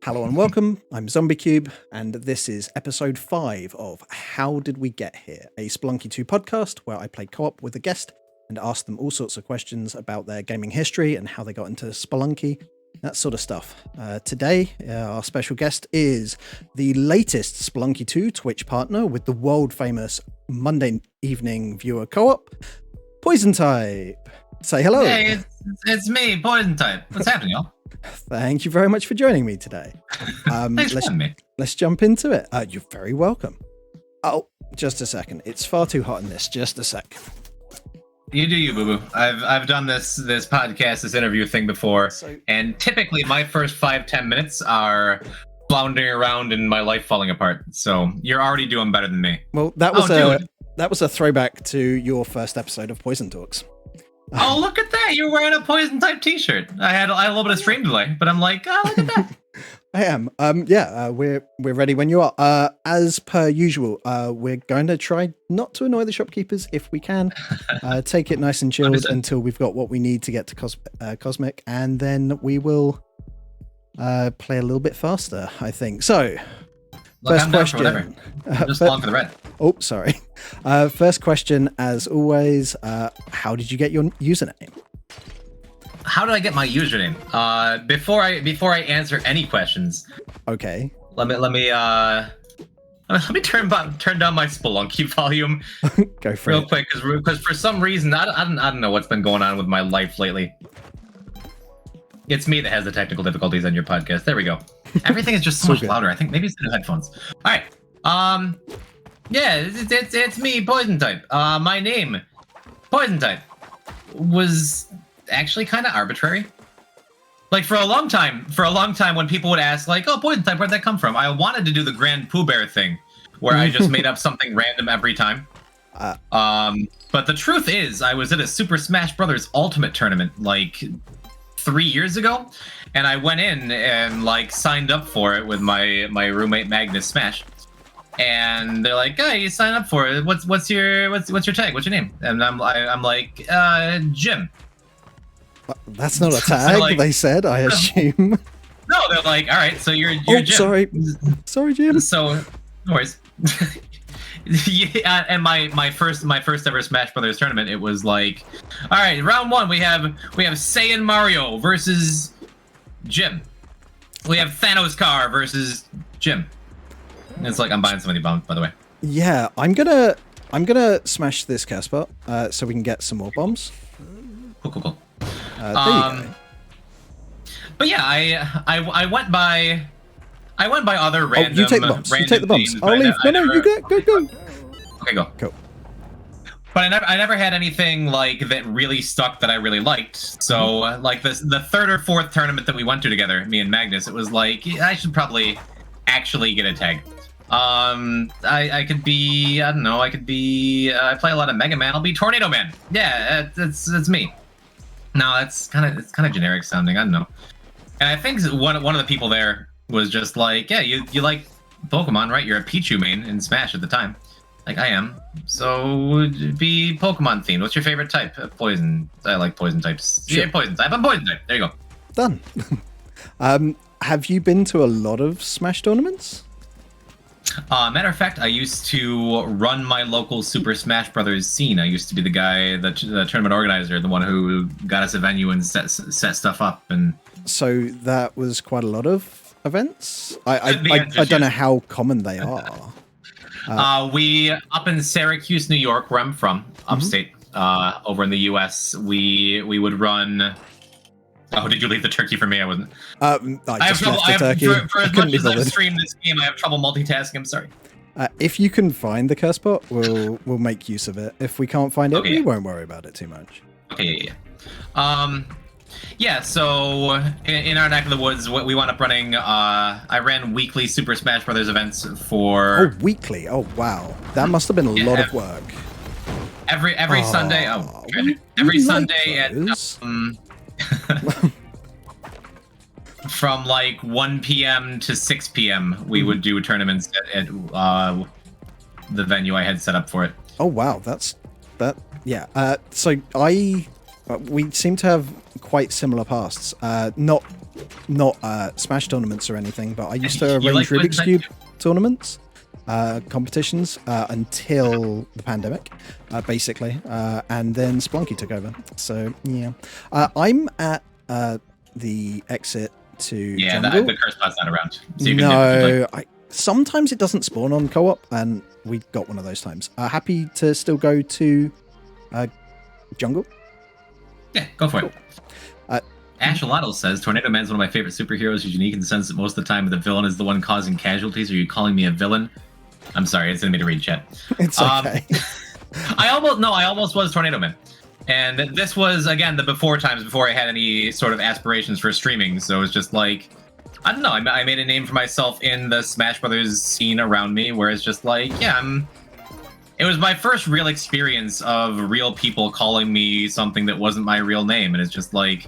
Hello and welcome, I'm ZombieCube, and this is episode 5 of How Did We Get Here, a Spelunky 2 podcast where I play co-op with a guest and ask them all sorts of questions about their gaming history and how they got into Spelunky, that sort of stuff. Today, our special guest is the latest Spelunky 2 Twitch partner with the world-famous Monday evening viewer co-op, PoisonType. Say hello. Hey, it's me, PoisonType. What's happening, y'all? Thank you very much for joining me today. Thanks for having me. Let's jump into it. You're very welcome. Oh, just a second. It's far too hot in this. Just a sec. You do you, boo-boo. I've done this podcast, this interview thing before, and typically my first 5-10 minutes are floundering around and my life falling apart. So you're already doing better than me. Well, that was a throwback to your first episode of Poison Talks. Oh, look at that! You're wearing a PoisonType t-shirt. I had a little bit of stream delay, but I'm like, oh, look at that. I am. We're ready when you are. As per usual, we're going to try not to annoy the shopkeepers if we can. Take it nice and chilled until we've got what we need to get to Cosmic, and then we will play a little bit faster, I think. So, Look, first question. Just along for the red. Oh, sorry. First question, as always, how did you get your username? How did I get my username? Before I answer any questions. Okay. Let me turn down my Spelunky volume. Go for real it. quick, because for some reason I don't know what's been going on with my life lately. It's me that has the technical difficulties on your podcast. There we go. Everything is just so much louder. I think maybe it's the headphones. All right. Yeah, it's me, PoisonType. My name, PoisonType, was actually kind of arbitrary. Like for a long time, when people would ask, like, "Oh, PoisonType, where'd that come from?" I wanted to do the Grand Pooh Bear thing, where I just made up something random every time. But the truth is, I was at a Super Smash Brothers Ultimate tournament like 3 years ago, and I went in and like signed up for it with my roommate Magnus Smash. And they're like, "Hey, you sign up for it. What's your tag? What's your name?" And I'm like, Jim. That's not a tag, like, they said, I assume. No, they're like, all right, so you're Jim. Sorry, Jim. So, no worries. Yeah, and my first ever Smash Brothers tournament, it was like, all right, round 1, we have Saiyan Mario versus Jim. We have Thanos Car versus Jim. It's like I'm buying so many bombs, by the way. Yeah, I'm gonna smash this Casper, so we can get some more bombs. Cool. There you go. But yeah, I went by other random. You take the bombs. You take the bombs. Themes, I'll leave. No, you go. Okay, go. Cool. But I never had anything like that really stuck that I really liked. So like the third or fourth tournament that we went to together, me and Magnus, it was like, I should probably actually get a tag. I could be, I don't know, I play a lot of Mega Man. I'll be Tornado Man. Yeah, that's me. No, it's kind of generic sounding. I don't know. And I think one of the people there was just like, yeah, you like Pokemon, right? You're a Pichu main in Smash at the time. Like I am. So be Pokemon themed. What's your favorite type? Poison. I like poison types. Sure. Yeah, poison type. I'm poison type. There you go. Done. Have you been to a lot of Smash tournaments? Matter of fact, I used to run my local Super Smash Brothers scene. I used to be the guy, the tournament organizer, the one who got us a venue and set stuff up. And so that was quite a lot of events. I don't know how common they are. We up in Syracuse, New York, where I'm from, upstate, over in the U.S. We would run. Oh, did you leave the turkey for me? I wasn't. I just left the turkey. For as much as I've streamed this game, I have trouble multitasking. I'm sorry. If you can find the curse spot, we'll make use of it. If we can't find it, we won't worry about it too much. Okay, yeah. Yeah, so in our neck of the woods, we wound up running. I ran weekly Super Smash Brothers events for. Oh, weekly! Oh, wow, that must have been a lot of work. Every Sunday. Oh, every Sunday at. From like 1 p.m. to 6 p.m. we would do tournaments at the venue I had set up for it. Oh wow, yeah. So we seem to have quite similar pasts. Not not Smash tournaments or anything, but I used to You arrange like Rubik's PoisonType Cube too? tournaments, until the pandemic, basically, and then Spelunky took over. So yeah, I'm at the exit to jungle. The curse spot's not around. So you can Sometimes it doesn't spawn on co-op, and we got one of those times. Happy to still go to jungle. Yeah, go for Cool. it. Ashalotl says, Tornado Man's one of my favorite superheroes. He's unique in the sense that most of the time the villain is the one causing casualties. Are you calling me a villain? I'm sorry, it's in me to read chat. It's okay. I almost was Tornado Man. And this was, again, the before times, before I had any sort of aspirations for streaming. So it was just like, I don't know, I made a name for myself in the Smash Brothers scene around me, where it's just like, it was my first real experience of real people calling me something that wasn't my real name. And it's just like,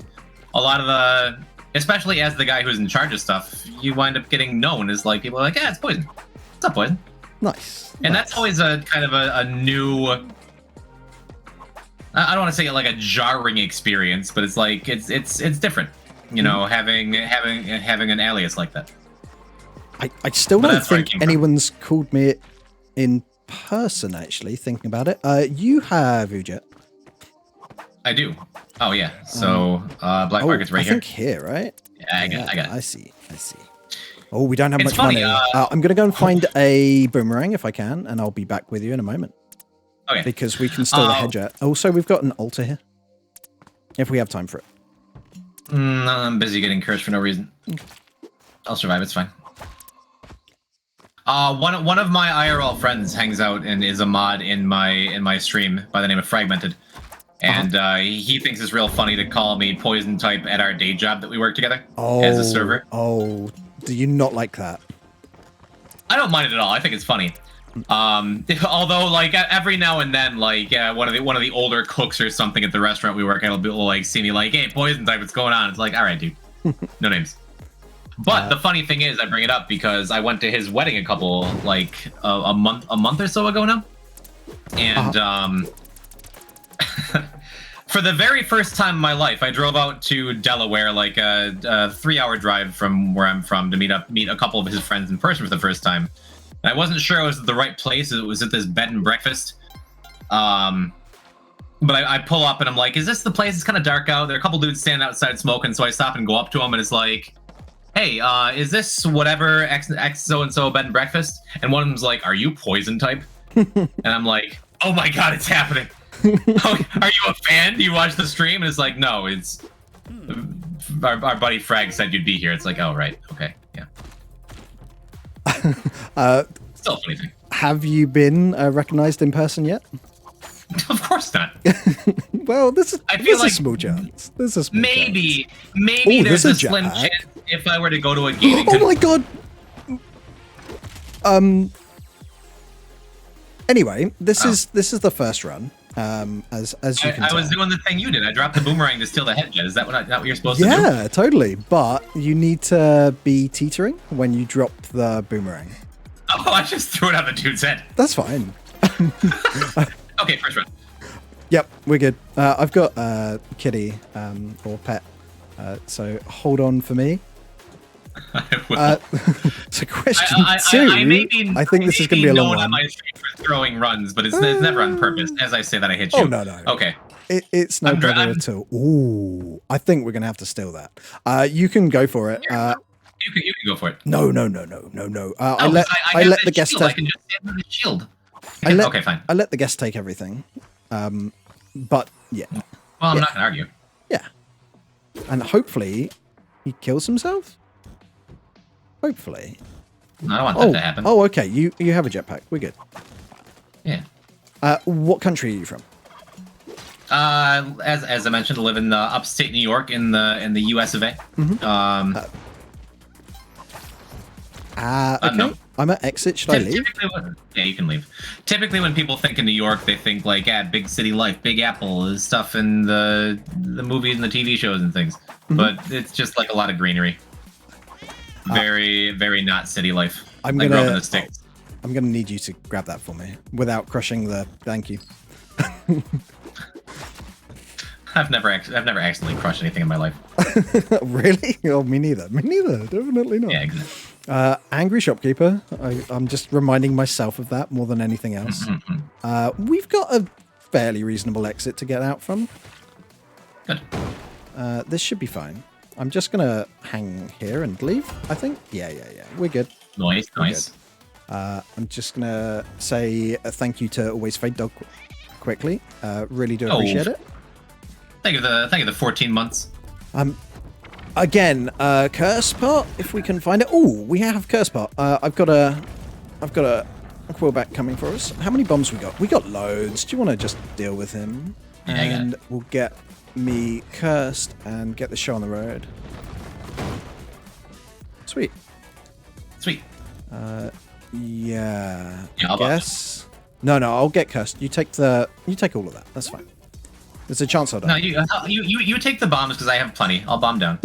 a lot of the, especially as the guy who's in charge of stuff, you wind up getting known as like, people are like, yeah, it's Poison. What's up, Poison? Nice. And that's always a kind of a new, I don't want to say like a jarring experience, but it's like, it's different, you know, having an alias like that. I still don't think anyone's called me it in person, actually, thinking about it. You have Ujet. I do. Oh yeah. So Black Market's right here. I think here, right? Yeah, I got it. I see. Oh, we don't have much funny, money. I'm going to go and find a boomerang if I can, and I'll be back with you in a moment. Okay. Because we can steal the hedge out. Also, we've got an altar here. If we have time for it. No, I'm busy getting cursed for no reason. I'll survive. It's fine. One of my IRL friends hangs out and is a mod in my stream by the name of Fragmented. And he thinks it's real funny to call me PoisonType at our day job that we work together as a server. Oh, do you not like that? I don't mind it at all. I think it's funny. Although, like, every now and then, like, one of the older cooks or something at the restaurant we work at will like see me like, hey, PoisonType, what's going on? It's like, all right, dude, no names. But the funny thing is, I bring it up because I went to his wedding a month or so ago now, and for the very first time in my life, I drove out to Delaware, like a 3-hour drive from where I'm from, to meet a couple of his friends in person for the first time. And I wasn't sure it was the right place. It was at this bed and breakfast. But I pull up and I'm like, is this the place? It's kind of dark out. There are a couple dudes standing outside smoking. So I stop and go up to them and it's like, hey, is this whatever X so-and-so bed and breakfast? And one of them's like, are you PoisonType? And I'm like, oh my God, it's happening. Oh, are you a fan? Do you watch the stream? And it's like, no, it's our buddy Frag said you'd be here. It's like, oh, right. Okay. Yeah. Still a funny thing. Have you been recognized in person yet? Of course not. Well, there's a small chance. There's a small chance. Maybe there's a slim chance if I were to go to a gaming. Oh my God. Anyway, this is the first run. As you can tell. I was doing the thing you did. I dropped the boomerang to steal the head jet. Is that what you're supposed to do? Yeah, totally. But you need to be teetering when you drop the boomerang. Oh, I just threw it on the dude's head. That's fine. Okay, first run. Yep, we're good. I've got Kitty or Pet, so hold on for me. I will. So question two. I think this is going to be a long one. My stream for throwing runs, but it's never on purpose. As I say that, I hit you. Oh no. Okay. It's no bother at all. Ooh, I think we're going to have to steal that. You can go for it. You can go for it. No. I let the guest take. I can just stand on the shield. Okay, fine. I let the guest take everything. But yeah. Well, I'm not going to argue. Yeah. And hopefully he kills himself. Hopefully. No, I don't want that to happen. Oh, okay. You have a jetpack. We're good. Yeah. What country are you from? As I mentioned, I live in upstate New York in the US of A. Mm-hmm. Okay. No. I'm at exit. Should I leave? Yeah, you can leave. Typically, when people think of New York, they think like, big city life, Big Apple, stuff in the movies and the TV shows and things. Mm-hmm. But it's just like a lot of greenery. Very, very not city life. I grew up in the sticks. I'm gonna need you to grab that for me without crushing the. Thank you. I've never accidentally crushed anything in my life. Really? Oh, me neither. Me neither. Definitely not. Yeah, exactly. Angry shopkeeper. I'm just reminding myself of that more than anything else. We've got a fairly reasonable exit to get out from. Good. This should be fine. I'm just gonna hang here and leave, I think. Yeah. We're good. Nice. I'm just gonna say a thank you to Always Fade Dog quickly. Really do appreciate it. Thank you for the 14 months. Again, curse pot, if we can find it. Oh, we have curse pot. I've got a Quillback coming for us. How many bombs we got? We got loads. Do you want to just deal with him? Yeah, and we'll get me cursed and get the show on the road. Sweet. Yeah. I guess. No, I'll get cursed. You take all of that. That's fine. There's a chance I'll die. No, you take the bombs because I have plenty. I'll bomb down.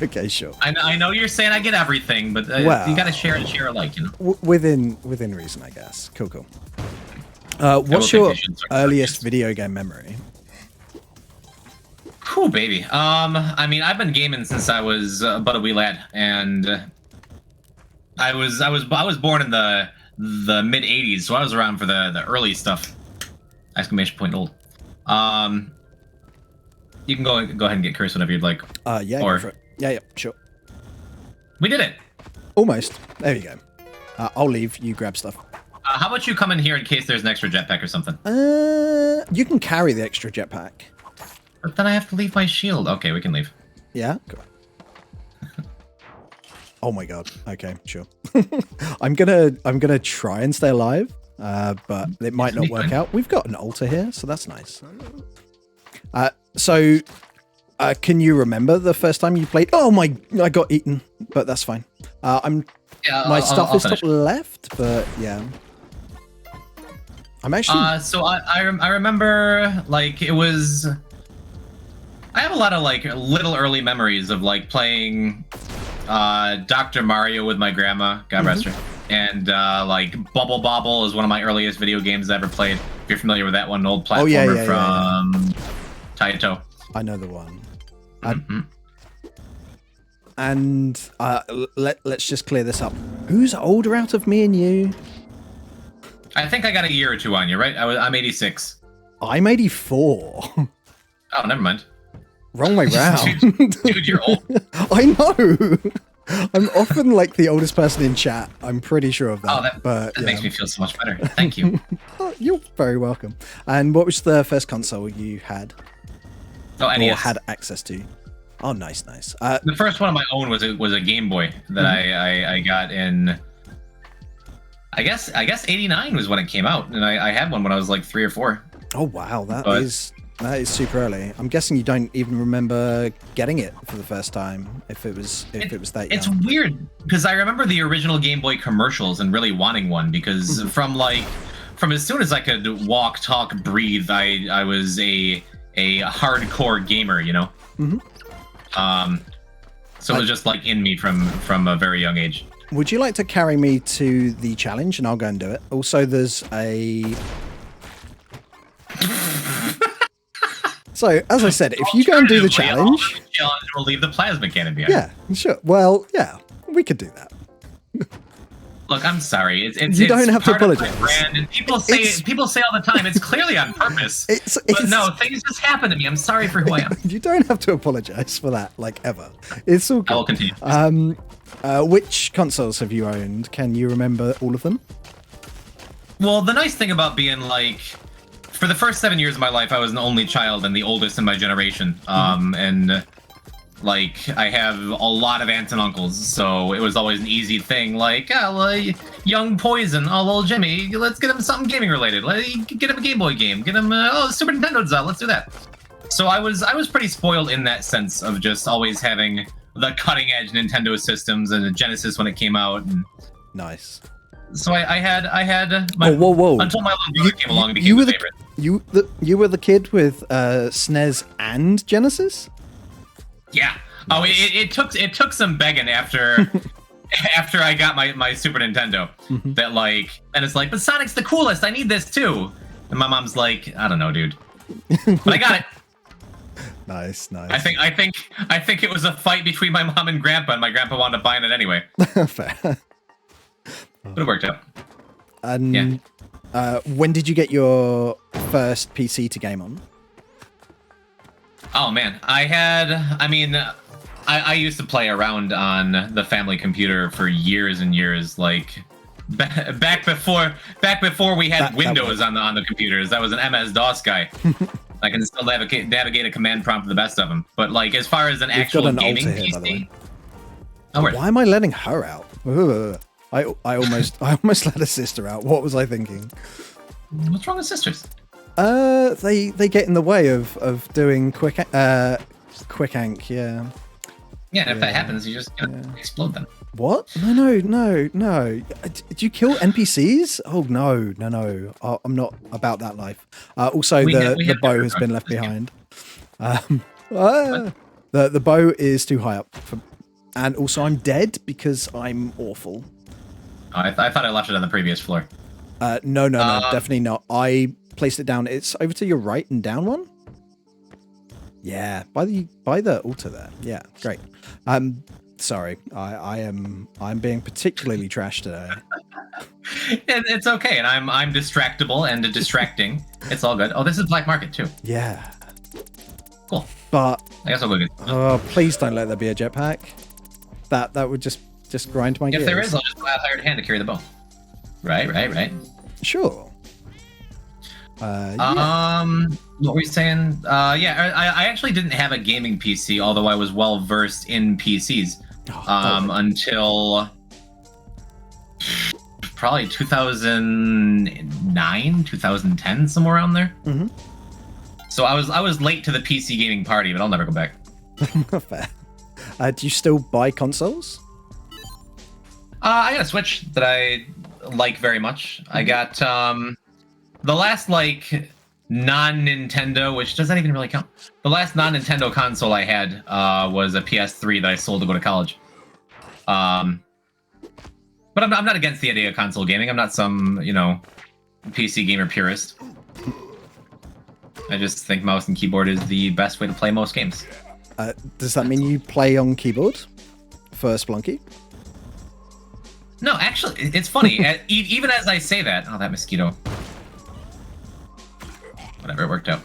Okay, sure. I know you're saying I get everything, but well, you gotta share alike, you know. Within reason, I guess. Cool. What's your earliest video game memory? Cool, baby. I mean, I've been gaming since I was but a wee lad, and I was born in the mid '80s, so I was around for the early stuff. Exclamation point old. You can go ahead and get cursed whenever you'd like. Yeah, go for it. Yeah, sure. We did it. Almost. There you go. I'll leave. You grab stuff. How about you come in here in case there's an extra jetpack or something? You can carry the extra jetpack. But then I have to leave my shield. Okay, we can leave. Yeah. Cool. Oh my god. Okay, sure. I'm gonna try and stay alive, but it might not work out. We've got an altar here, so that's nice. So, can you remember the first time you played? Oh my! I got eaten, but that's fine. My stuff is top left, but yeah. I'm actually. So I remember like it was. I have a lot of like little early memories of like playing Dr. Mario with my grandma, God rest her, and like Bubble Bobble is one of my earliest video games I ever played. If you're familiar with that one, an old platformer from Taito. I know the one. And let's just clear this up. Who's older out of me and you? I think I got a year or two on you, right? I'm 86. I'm 84. Oh, never mind. Wrong way round. Dude, you're old. I know. I'm often like the oldest person in chat. I'm pretty sure of that. Oh, that makes me feel so much better. Thank you. Oh, you're very welcome. And what was the first console you had? Oh, NES. Or had access to? Oh, nice. The first one of my own was a Game Boy that I got in. I guess '89 was when it came out, and I had one when I was like 3 or 4. Oh wow, that is super early. I'm guessing you don't even remember getting it for the first time if it was that young. It's weird because I remember the original Game Boy commercials and really wanting one because from as soon as I could walk, talk, breathe, I was a hardcore gamer, you know. So it was just like in me from a very young age. Would you like to carry me to the challenge and I'll go and do it? Also, there's a... So, as I said, if you go and do the challenge... We'll leave the plasma cannon behind. Yeah, sure. Well, yeah, we could do that. Look, I'm sorry. You don't have to apologize. And people say all the time, it's clearly on purpose. But no, things just happen to me. I'm sorry for who I am. You don't have to apologize for that, like, ever. It's all good. I will continue. Which consoles have you owned? Can you remember all of them? Well, the nice thing about being like, for the first 7 years of my life, I was an only child and the oldest in my generation. And like, I have a lot of aunts and uncles, so it was always an easy thing. Like, young Poison, little Jimmy, let's get him something gaming related. Get him a Game Boy game. Get him, Super Nintendo's out. Let's do that. So I was pretty spoiled in that sense of just always having the cutting edge Nintendo systems and the Genesis when it came out. And nice. so I had my whoa. Until my little brother came along and became my favorite. You were the kid with SNES and Genesis? Yeah. Nice. Oh, it took some begging after after I got my Super Nintendo. That like, and it's like, but Sonic's the coolest. I need this too. And my mom's like, I don't know, dude. But I got it. Nice. I think it was a fight between my mom and grandpa, and my grandpa wanted to buy it anyway. Fair. But it worked out. And when did you get your first PC to game on? Oh man, I used to play around on the family computer for years and years, like back before we had Windows on the computers. I was an MS-DOS guy. I can still navigate a command prompt to the best of them. But like as far as an actual gaming PC, by the way. Why am I letting her out? Ugh. I almost let a sister out. What was I thinking? What's wrong with sisters? They get in the way of doing quick ank. Yeah. Yeah, and if that happens, you just explode them. What? No. Did you kill NPCs? Oh, no. I'm not about that life. Also, the bow has been left behind. The bow is too high up. And also, I'm dead because I'm awful. Oh, I thought I left it on the previous floor. No, definitely not. I placed it down. It's over to your right and down one. Yeah, by the altar there. Yeah, great. Sorry, I'm being particularly trash today. It's okay, and I'm distractible and distracting. It's all good. Oh, this is Black Market too. Yeah. Cool. But I guess I'll go get. Oh, please don't let there be a jetpack. That would just grind my gears. If there is, I'll just buy a hired hand to carry the bow. Right. Sure. What were you saying? I actually didn't have a gaming PC, although I was well versed in PCs until probably 2009, 2010, somewhere around there. Mm-hmm. So I was late to the PC gaming party, but I'll never go back. Fair. Do you still buy consoles? I got a Switch that I like very much. I got the last non-Nintendo, which doesn't even really count. The last non-Nintendo console I had was a PS3 that I sold to go to college. But I'm not against the idea of console gaming. I'm not some, PC gamer purist. I just think mouse and keyboard is the best way to play most games. Does that mean you play on keyboard for Spelunky? No, actually, it's funny. Even as I say that, that mosquito. Whatever, it worked out.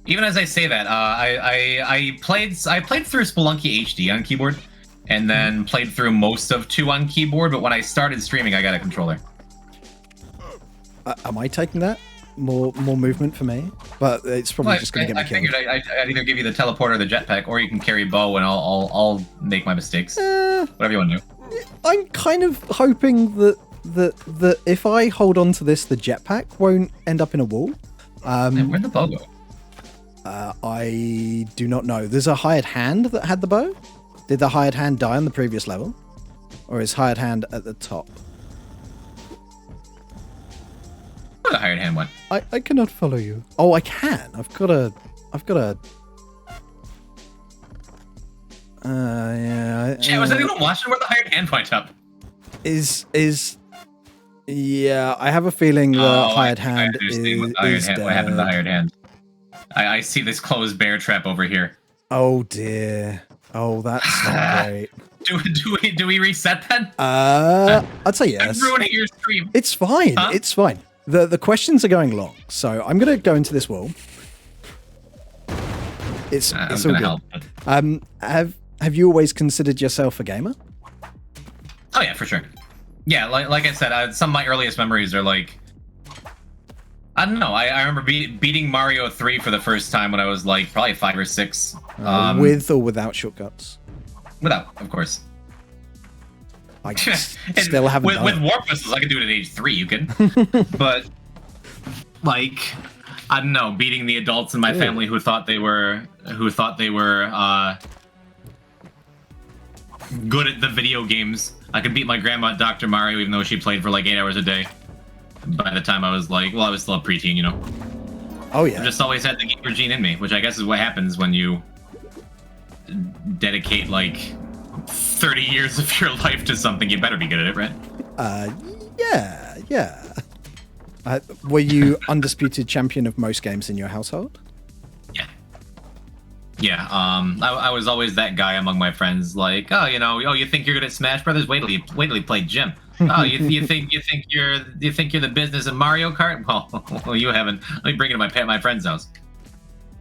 Even as I say that, I played through Spelunky HD on keyboard, and then played through most of 2 on keyboard. But when I started streaming, I got a controller. Am I taking that? More movement for me, but it's probably just going to get me killed. I figured I'd either give you the teleporter or the jetpack, or you can carry bow, and I'll make my mistakes. Whatever you want to do. I'm kind of hoping that if I hold on to this, the jetpack won't end up in a wall. Where'd the bow go? I do not know. There's a hired hand that had the bow. Did the hired hand die on the previous level, or is hired hand at the top? Where the hired hand went? I cannot follow you. Oh, I can. I've got a. Yeah. Was anyone watching where the hired hand went up? Yeah, I have a feeling the hired hand is dead. What happened to the hired hand? I see this closed bear trap over here. Oh dear. Oh, that's not great. Do we reset then? I'd say yes. I'm ruining your stream. It's fine. Huh? It's fine. The questions are going long, so I'm gonna go into this wall. It's all good. Help. Have you always considered yourself a gamer? Oh yeah, for sure. Yeah, like I said, some of my earliest memories are like, I don't know. I remember beating Mario 3 for the first time when I was like probably 5 or 6. With or without shortcuts? Without, of course. I still haven't done with warp whistles, I could do it at age 3. You can, but like, I don't know, beating the adults in my family who thought they were good at the video games. I could beat my grandma at Dr. Mario even though she played for like 8 hours a day. By the time I was like, I was still a preteen, Oh yeah. I just always had the gamer gene in me, which I guess is what happens when you dedicate like 30 years of your life to something. You better be good at it, right? Yeah. Were you undisputed champion of most games in your household? Yeah. Yeah, I was always that guy among my friends, like, oh, you think you're good at Smash Brothers? Wait till you play Gym. Oh, you think you're the business in Mario Kart? Well, you haven't. Let me bring it to my friend's house.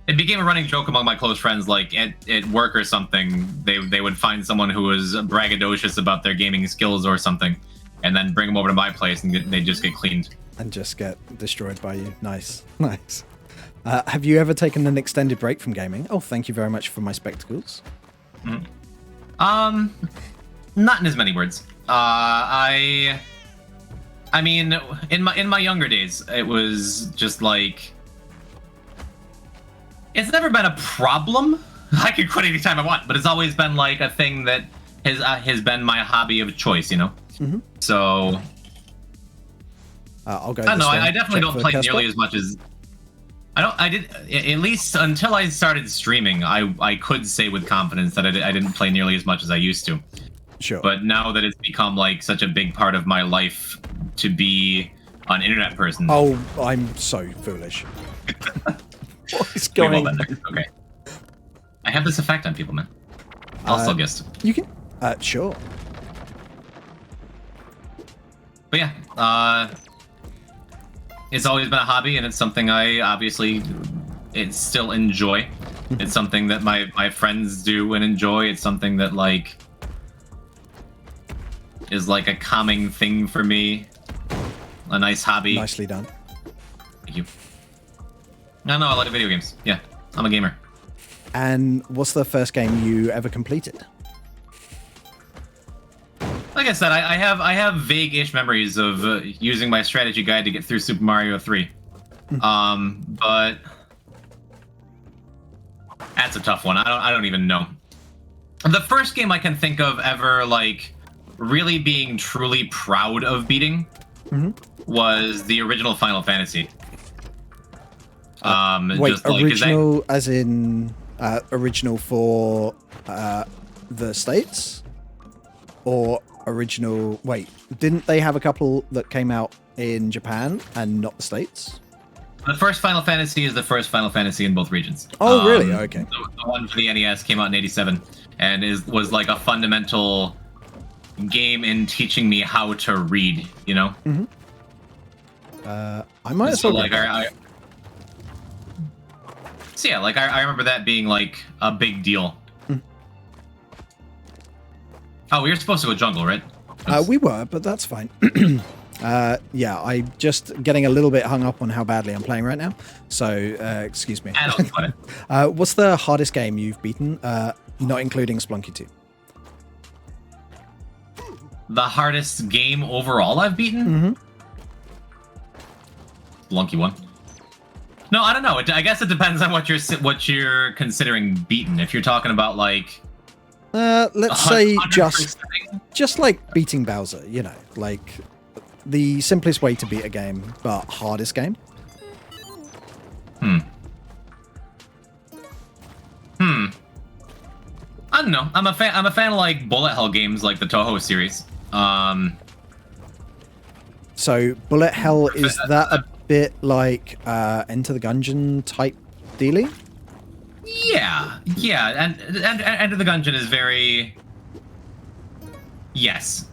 It became a running joke among my close friends, like at work or something. They would find someone who was braggadocious about their gaming skills or something, and then bring them over to my place, and they just get cleaned and just get destroyed by you. Nice. Have you ever taken an extended break from gaming? Oh, thank you very much for my spectacles. Mm-hmm. Not in as many words. I mean, in my younger days, it was just like, it's never been a problem. I could quit anytime I want, but it's always been like a thing that has been my hobby of choice, Mm-hmm. So I'll go. I don't know. I definitely don't play nearly as much as I did, at least until I started streaming. I could say with confidence that I didn't play nearly as much as I used to. Sure. But now that it's become like such a big part of my life to be an internet person. Oh, I'm so foolish. What is going on? Okay. I have this effect on people, man. I'll still guess. You can. Sure. But yeah, it's always been a hobby, and it's something I obviously still enjoy. It's something that my friends do and enjoy. It's something that like is like a calming thing for me. A nice hobby. Nicely done. Thank you. No, I like video games. Yeah, I'm a gamer. And what's the first game you ever completed? Like I said, I have vague-ish memories of using my strategy guide to get through Super Mario 3. But that's a tough one. I don't even know. The first game I can think of ever like really being truly proud of beating was the original Final Fantasy. Wait, just like, original as in original for the States? Or original... Wait, didn't they have a couple that came out in Japan and not the States? The first Final Fantasy is the first Final Fantasy in both regions. Oh, really? Okay. The one for the NES came out in '87 and was like a fundamental game in teaching me how to read, you know? I might as well... So, like, so yeah, like I remember that being like a big deal. Oh, we were supposed to go jungle, right? We were, but that's fine. Yeah, I'm just getting a little bit hung up on how badly I'm playing right now. So, excuse me. I don't sweat it. What's the hardest game you've beaten, not including Spelunky 2? The hardest game overall I've beaten? Spelunky 1. No, I don't know. I guess it depends on what you're considering beaten. If you're talking about like, let's say 100%. just like beating Bowser, you know, like the simplest way to beat a game, but hardest game. I don't know. I'm a fan of like bullet hell games, like the Toho series. So bullet hell, is that a bit like Enter the Gungeon type dealing? Yeah, and Enter the Gungeon is very... Yes.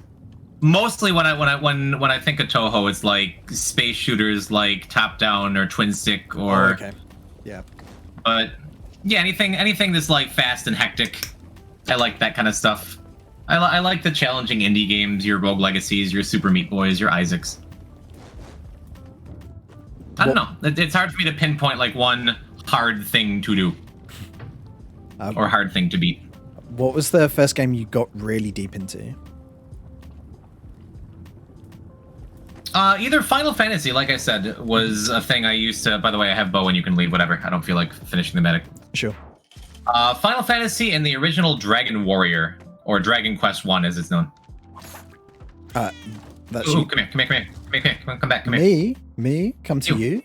Mostly when I think of Toho, it's like space shooters, like top down or twin stick or... Oh, okay. Yeah. But yeah, anything that's like fast and hectic, I like that kind of stuff. I like the challenging indie games, your Rogue Legacies, your Super Meat Boys, your Isaacs. I don't know. It's hard for me to pinpoint like one hard thing to do. Or hard thing to beat. What was the first game you got really deep into? Either Final Fantasy, like I said, was a thing I used to... By the way, I have bow and you can leave, whatever. I don't feel like finishing the medic. Sure. Final Fantasy and the original Dragon Warrior, or Dragon Quest 1 as it's known. That's Ooh, you. come here. Come back, come here. Me? Come to you?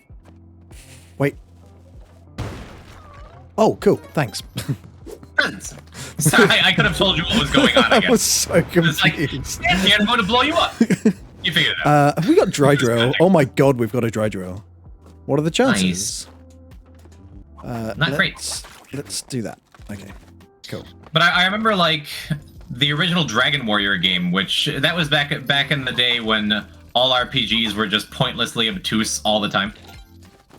Wait. Oh, cool. Thanks. Sorry, I could have told you what was going on again. I was so confused. It's like, I'm going to blow you up. You figured it out. Have we got dry drill? Oh my god, we've got a dry drill. What are the chances? Nice. Not great. Let's do that. Okay, cool. But I remember like the original Dragon Warrior game, which that was back in the day when all RPGs were just pointlessly obtuse all the time.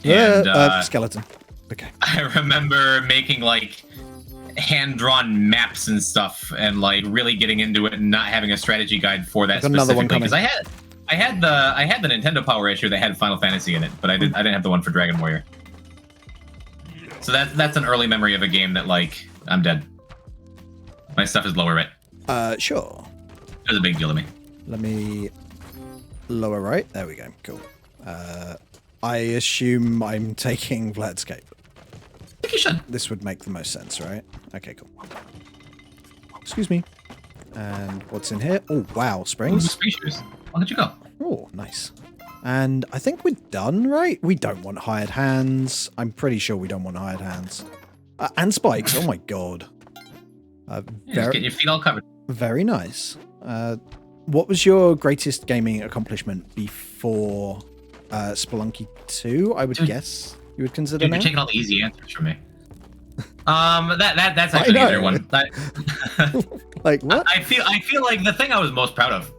And, skeleton. Okay. I remember making like hand-drawn maps and stuff, and like really getting into it, and not having a strategy guide for that specifically. Because I had the Nintendo Power issue that had Final Fantasy in it, but I didn't have the one for Dragon Warrior. So that's an early memory of a game that like I'm dead. My stuff is lower right. Sure. It was a big deal to me. Let me lower right. There we go. Cool. I assume I'm taking Vladscape. I think you should. This would make the most sense, right? Okay, cool. Excuse me. And what's in here? Oh, wow. Springs. Spacious. Where did you go? Oh, nice. And I think we're done, right? We don't want hired hands. I'm pretty sure we don't want hired hands. And spikes. Oh, my God. Just getting your feet all covered. Very nice. What was your greatest gaming accomplishment before Spelunky 2, I would guess you would consider now? You're taking all the easy answers from me. That's actually the other one. Like what? I feel like the thing I was most proud of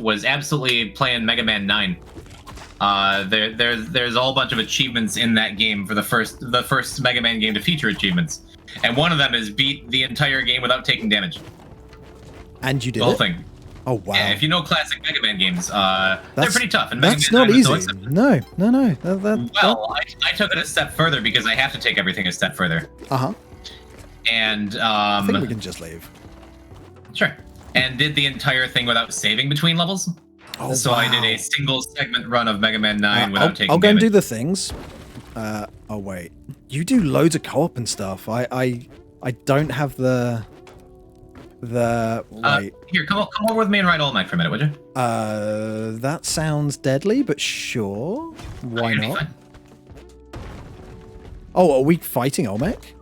was absolutely playing Mega Man 9. There's a whole bunch of achievements in that game for the first Mega Man game to feature achievements, and one of them is beat the entire game without taking damage. And you did the whole it? thing. Oh wow! Yeah, if you know classic Mega Man games, they're pretty tough. And that's Mega Man not easy. So No. I took it a step further because I have to take everything a step further. And I think we can just leave. Sure. And did the entire thing without saving between levels. Oh, so wow. I did a single segment run of Mega Man 9 without taking I'll go damage. and do the things. Oh wait, you do loads of co-op and stuff. I don't have the wait. Here, come over with me and ride Olmec for a minute, would you? That sounds deadly, but sure. Why not? Oh, are we fighting Olmec?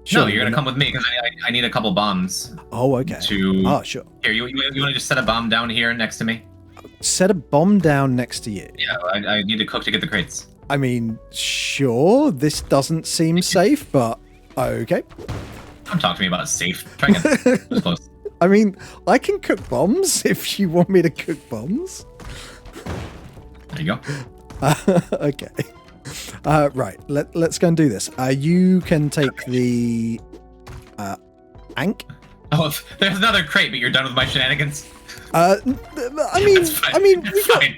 Sure, no, you're gonna come with me because I need a couple bombs. Oh, okay. Oh, sure. Here, you want to just set a bomb down here next to me? Set a bomb down next to you. Yeah, I need to cook to get the crates. I mean, sure. This doesn't seem safe, but okay. Don't talk to me about safe. Try again. It was close. I mean, I can cook bombs if you want me to cook bombs. There you go. Okay. Right. Let's go and do this. You can take the Ank. Oh, there's another crate, but you're done with my shenanigans. I mean,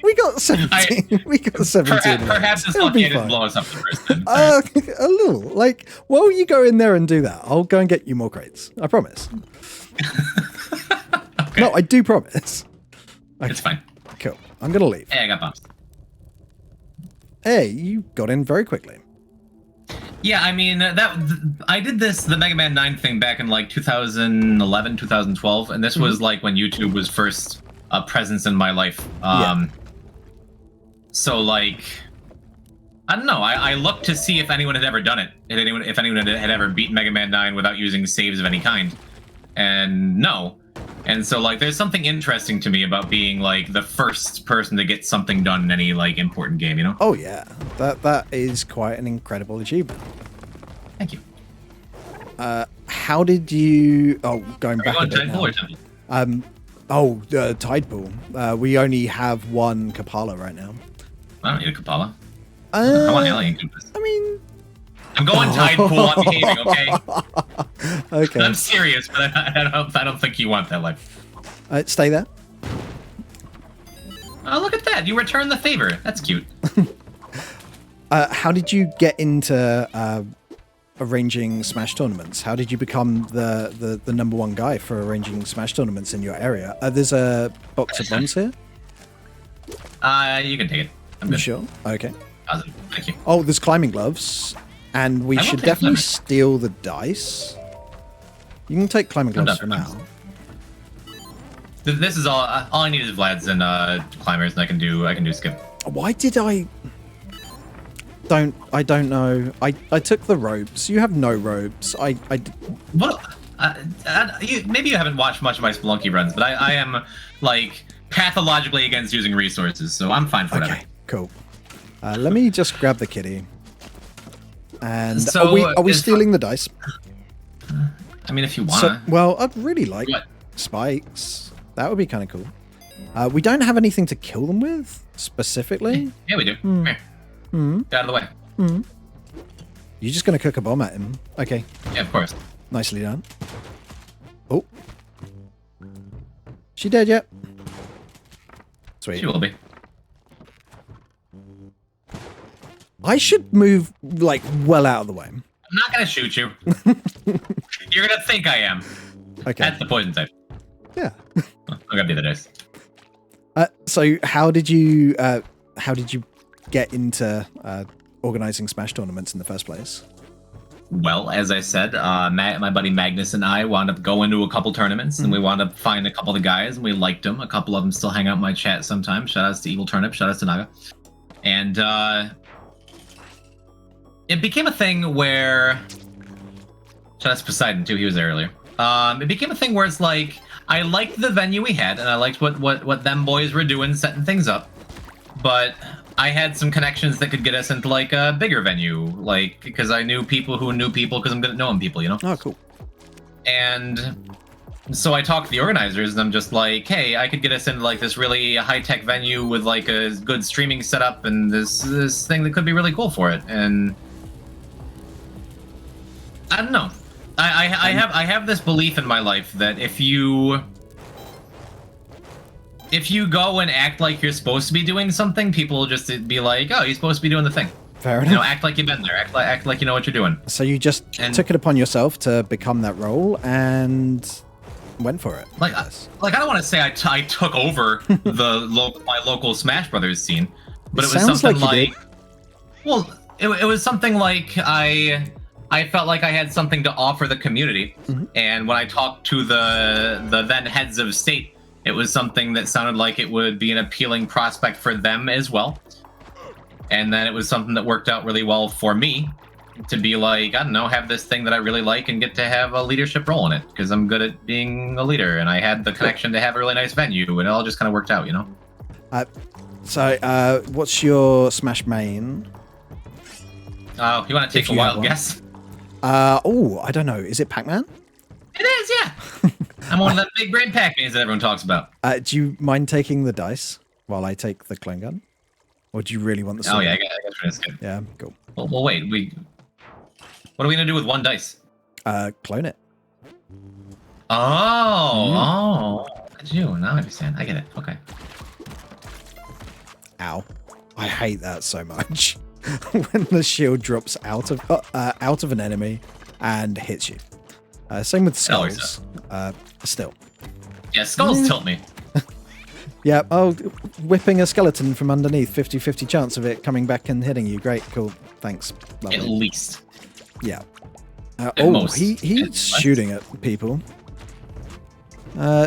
we got 17. We got 17. Perhaps it's lucky I didn't blow us up the first time. A little. Like, while you go in there and do that, I'll go and get you more crates. I promise. Okay. No, I do promise. Okay. It's fine. Cool. I'm gonna leave. Hey, I got bombs. Hey, you got in very quickly. Yeah, I mean, I did the Mega Man 9 thing back in like 2011, 2012, and this was like when YouTube was first a presence in my life. So like, I don't know. I looked to see if anyone had ever done it, if anyone had ever beaten Mega Man 9 without using saves of any kind, and no. And so like, there's something interesting to me about being like the first person to get something done in any like important game, you know? Oh yeah, that is quite an incredible achievement. Thank you. How did you? Oh, going back a bit Tide Pool or Temple? Tide Pool. We only have one Kapala right now. I don't need a Kapala. I want Alien Koopas. I mean, I'm going Tide Pool. I'm behaving, okay? Okay. I'm serious, but I don't think you want that life. Stay there. Oh, look at that! You returned the favor. That's cute. How did you get into arranging Smash tournaments? How did you become the number one guy for arranging Smash tournaments in your area? There's a box of bombs here. You can take it. I'm good. Sure. Okay. Positive. Thank you. Oh, there's climbing gloves, and we should definitely steal the dice. You can take climbing gloves for now. This is all I need is Vlad's and climbers, and I can do skip. Why did I don't know. I took the ropes. You have no ropes. What? Maybe you haven't watched much of my Spelunky runs, but I am like pathologically against using resources, so I'm fine for whatever. Okay, cool. Let me just grab the kitty. And so are we stealing the dice? I mean, if you So, wanna. well, I'd really like What? spikes. That would be kind of cool. We don't have anything to kill them with specifically. Yeah, we do. Come here. Get out of the way. You're just going to cook a bomb at him. Okay, Yeah, of course. nicely done. Oh. She dead yet? Sweet. She will be. I should move, like, well out of the way. I'm not gonna shoot you. You're gonna think I am. Okay. That's the poison type. Yeah. I'm gonna be the dice. So how did you get into organizing Smash tournaments in the first place? Well, as I said, my buddy Magnus and I wound up going to a couple tournaments, and we wound up finding a couple of the guys, and we liked them. A couple of them still hang out in my chat sometimes. Shout outs to Evil Turnip, shout outs to Naga. And it became a thing where... Shout outs to Poseidon, too, he was there earlier. It became a thing where it's like, I liked the venue we had, and I liked what them boys were doing, setting things up, but I had some connections that could get us into like a bigger venue, like because I knew people who knew people because I'm good at knowing people, you know? Oh, cool. And so I talked to the organizers, and I'm just like, hey, I could get us into like this really high-tech venue with like a good streaming setup and this thing that could be really cool for it. And I don't know. I have this belief in my life that if you go and act like you're supposed to be doing something, people will just be like, oh, you're supposed to be doing the thing. Fair enough. You know, act like you've been there. Act like you know what you're doing. So you just took it upon yourself to become that role and went for it. Like I don't want to say I took over my local Smash Brothers scene, but it was something like well, it was something like I felt like I had something to offer the community, and when I talked to the then heads of state, it was something that sounded like it would be an appealing prospect for them as well. And then it was something that worked out really well for me to be like, I don't know, have this thing that I really like and get to have a leadership role in it because I'm good at being a leader, and I had the connection to have a really nice venue, and it all just kind of worked out, you know? So what's your Smash main? Oh, you want to take a wild guess? Oh, I don't know. Is it Pac-Man? It is, yeah. I'm one of the big brain Pac-Mans that everyone talks about. Do you mind taking the dice while I take the clone gun? Or do you really want the sword? Oh, yeah, I guess it's good. Yeah, cool. Well, wait. What are we going to do with one dice? Clone it. Oh. Look at you. Now I understand. I get it. Okay. Ow. I hate that so much. When the shield drops out of an enemy and hits you. Same with skulls. Still. Yeah, skulls tilt me. Yeah, oh, whipping a skeleton from underneath, 50-50 chance of it coming back and hitting you. Great, cool, thanks. Lovely. At least. Yeah. He's shooting at people.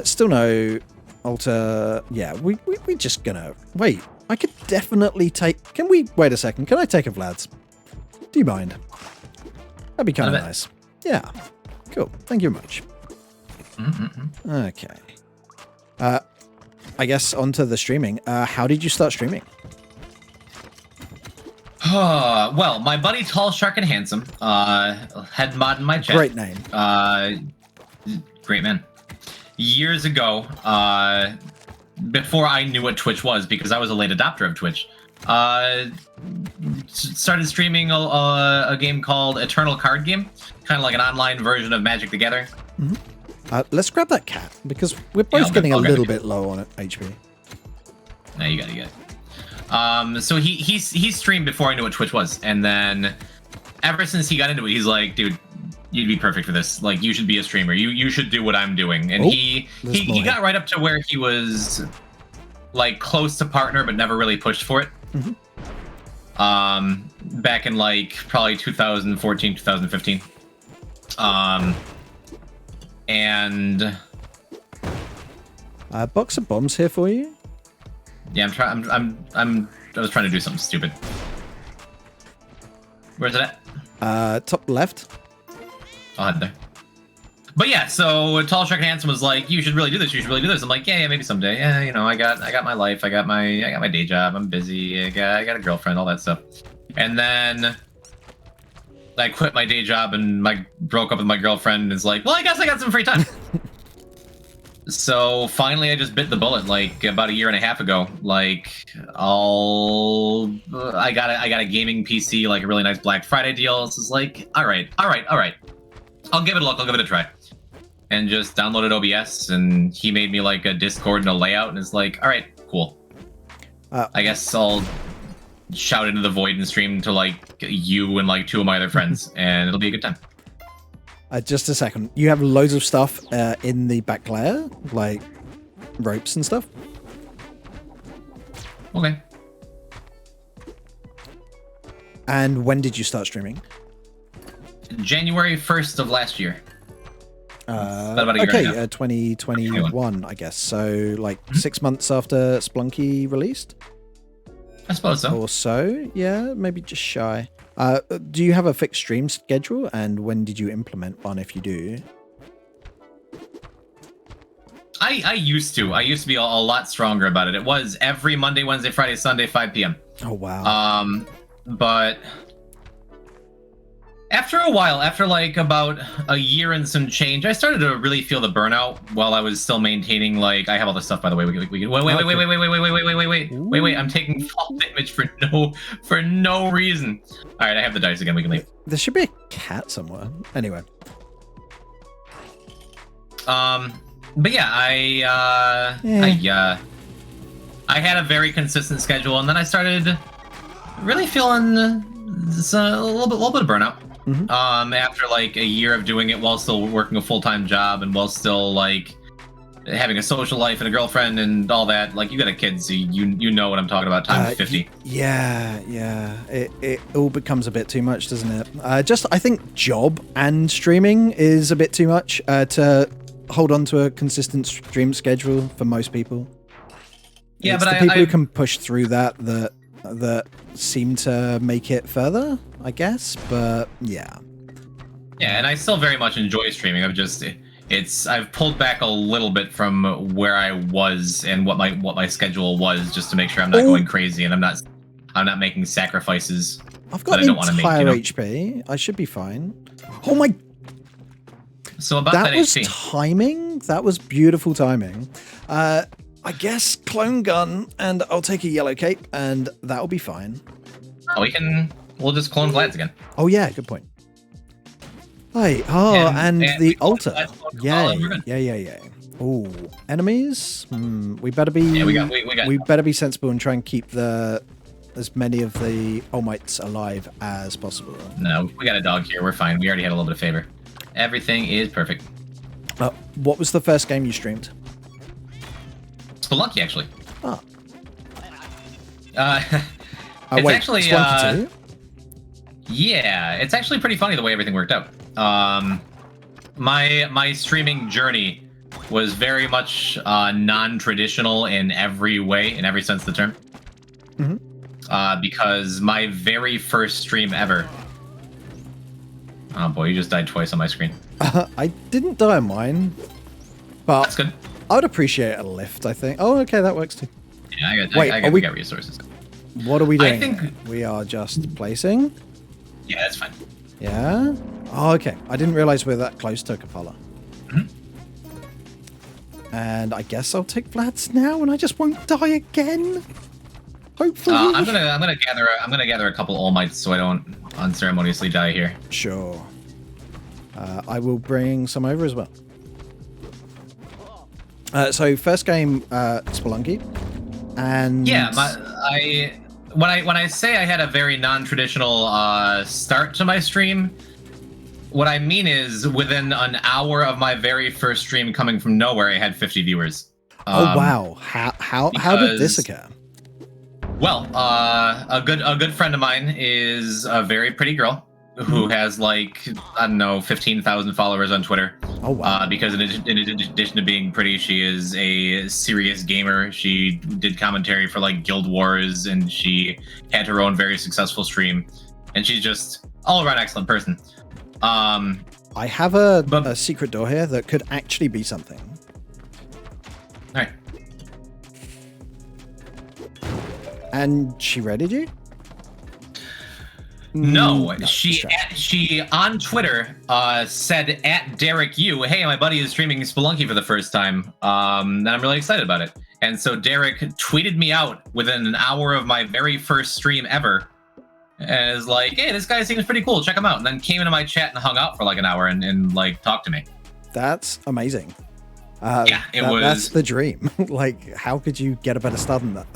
Still no alter. Yeah, we just gonna wait. I could definitely take. Can we wait a second? Can I take a Vlad's? Do you mind? That'd be kind of nice. Yeah. Cool. Thank you very much. Okay. I guess onto the streaming. How did you start streaming? Well, my buddy Tall, Shark, and Handsome had mod in my chat. Great name. Great man. Years ago, before I knew what Twitch was, because I was a late adopter of Twitch, started streaming a game called Eternal Card Game, kind of like an online version of Magic the Gathering. Let's grab that cat, because we're both getting a little bit low on HP. No, you gotta get it. So he streamed before I knew what Twitch was, and then ever since he got into it, he's like, dude, you'd be perfect for this. Like, you should be a streamer. You should do what I'm doing. And he got right up to where he was like close to partner, but never really pushed for it. Back in like probably 2014, 2015. And box of bombs here for you. Yeah, I was trying to do something stupid. Where's it at? Top left. I'll head there. But yeah, so Tall, Shark, and Handsome was like, you should really do this. You should really do this. I'm like, yeah, maybe someday. Yeah, you know, I got my life. I got my day job. I'm busy. I got a girlfriend. All that stuff. And then I quit my day job and broke up with my girlfriend and is like, well, I guess I got some free time. So finally, I just bit the bullet like about a year and a half ago. Like, I got a gaming PC, like a really nice Black Friday deal. It's just like, all right. I'll give it a look. I'll give it a try. And just downloaded OBS, and he made me like a Discord and a layout, and it's like, all right, cool. I guess I'll shout into the void and stream to like you and like 2 of my other friends, and it'll be a good time. Just a second. You have loads of stuff in the back layer, like ropes and stuff. Okay. And when did you start streaming? January 1st of last year. Okay, 2021, I guess. So, like 6 months after Spelunky released? I suppose so. Or so, yeah, maybe just shy. Do you have a fixed stream schedule, and when did you implement one, if you do? I used to. I used to be a lot stronger about it. It was every Monday, Wednesday, Friday, Sunday, 5 p.m. Oh, wow. But after a while, after like about a year and some change, I started to really feel the burnout while I was still maintaining, like, I have all this stuff, by the way. Wait. I'm taking fall damage for no reason. All right, I have the dice again. We can leave. There should be a cat somewhere. Anyway. But yeah, I had a very consistent schedule, and then I started really feeling a little bit of burnout. After like a year of doing it while still working a full-time job and while still like having a social life and a girlfriend and all that. Like, you got a kid, so you know what I'm talking about, times 50. Yeah. It all becomes a bit too much, doesn't it? I think job and streaming is a bit too much to hold on to a consistent stream schedule for most people. Yeah, it's but the people who can push through that seem to make it further, I guess. But yeah. Yeah, and I still very much enjoy streaming. I've pulled back a little bit from where I was and what my schedule was, just to make sure I'm not going crazy and I'm not making sacrifices. I've got entire HP. I should be fine. Oh my! So about that was HP. Timing. That was beautiful timing. I guess clone gun, and I'll take a yellow cape, and that'll be fine. Oh, we'll just clone Vlad's again. Oh yeah, good point. Hey, and the altar. Yeah. Oh, enemies. We better be. Yeah, we better be sensible and try and keep as many of the All Mights alive as possible. No, we got a dog here. We're fine. We already had a little bit of favor. Everything is perfect. What was the first game you streamed? Spelunky, actually. Oh. It's actually Spelunky 2? Yeah, it's actually pretty funny the way everything worked out. My streaming journey was very much non-traditional in every way, in every sense of the term. Because my very first stream ever. Oh boy, you just died twice on my screen. I didn't die on mine, but that's good. I would appreciate a lift, I think. Oh, okay, that works too. Yeah, I got resources. What are we doing? I think we are just placing. Yeah, that's fine. Yeah. Oh, okay. I didn't realize we're that close to Kapala. And I guess I'll take Vlad's now, and I just won't die again. Hopefully. I'm gonna gather a couple All Mights so I don't unceremoniously die here. Sure. I will bring some over as well. So first game, Spelunky, and yeah, when I say I had a very non-traditional start to my stream, what I mean is within an hour of my very first stream coming from nowhere, I had 50 viewers. Oh wow! How did this occur? Well, a good friend of mine is a very pretty girl who has like, I don't know, 15,000 followers on Twitter. Oh wow! Because in addition to being pretty, she is a serious gamer. She did commentary for like Guild Wars, and she had her own very successful stream. And she's just all around excellent person. I have a secret door here that could actually be something. All right. And she readied you? No, No, she on Twitter said at Derek Yu, hey, my buddy is streaming Spelunky for the first time, and I'm really excited about it. And so Derek tweeted me out within an hour of my very first stream ever, and is like, hey, this guy seems pretty cool, check him out. And then came into my chat and hung out for like an hour and like talked to me. That's amazing. Yeah, that's the dream. Like, how could you get a better start than that?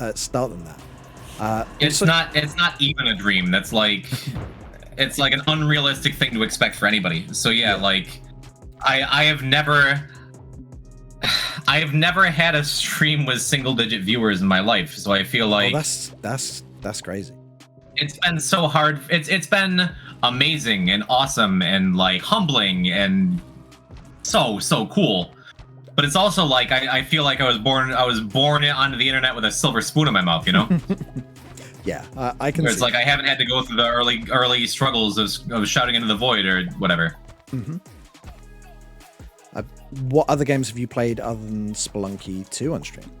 It's not even a dream. That's like, it's like an unrealistic thing to expect for anybody. So yeah, like I have never had a stream with single-digit viewers in my life. So I feel like that's crazy. It's been so hard. It's been amazing and awesome and like humbling and so cool. But it's also like I feel like I was born onto the internet with a silver spoon in my mouth, you know? Yeah, I can. It's like I haven't had to go through the early struggles of shouting into the void or whatever. Mm-hmm. What other games have you played other than Spelunky 2 on stream?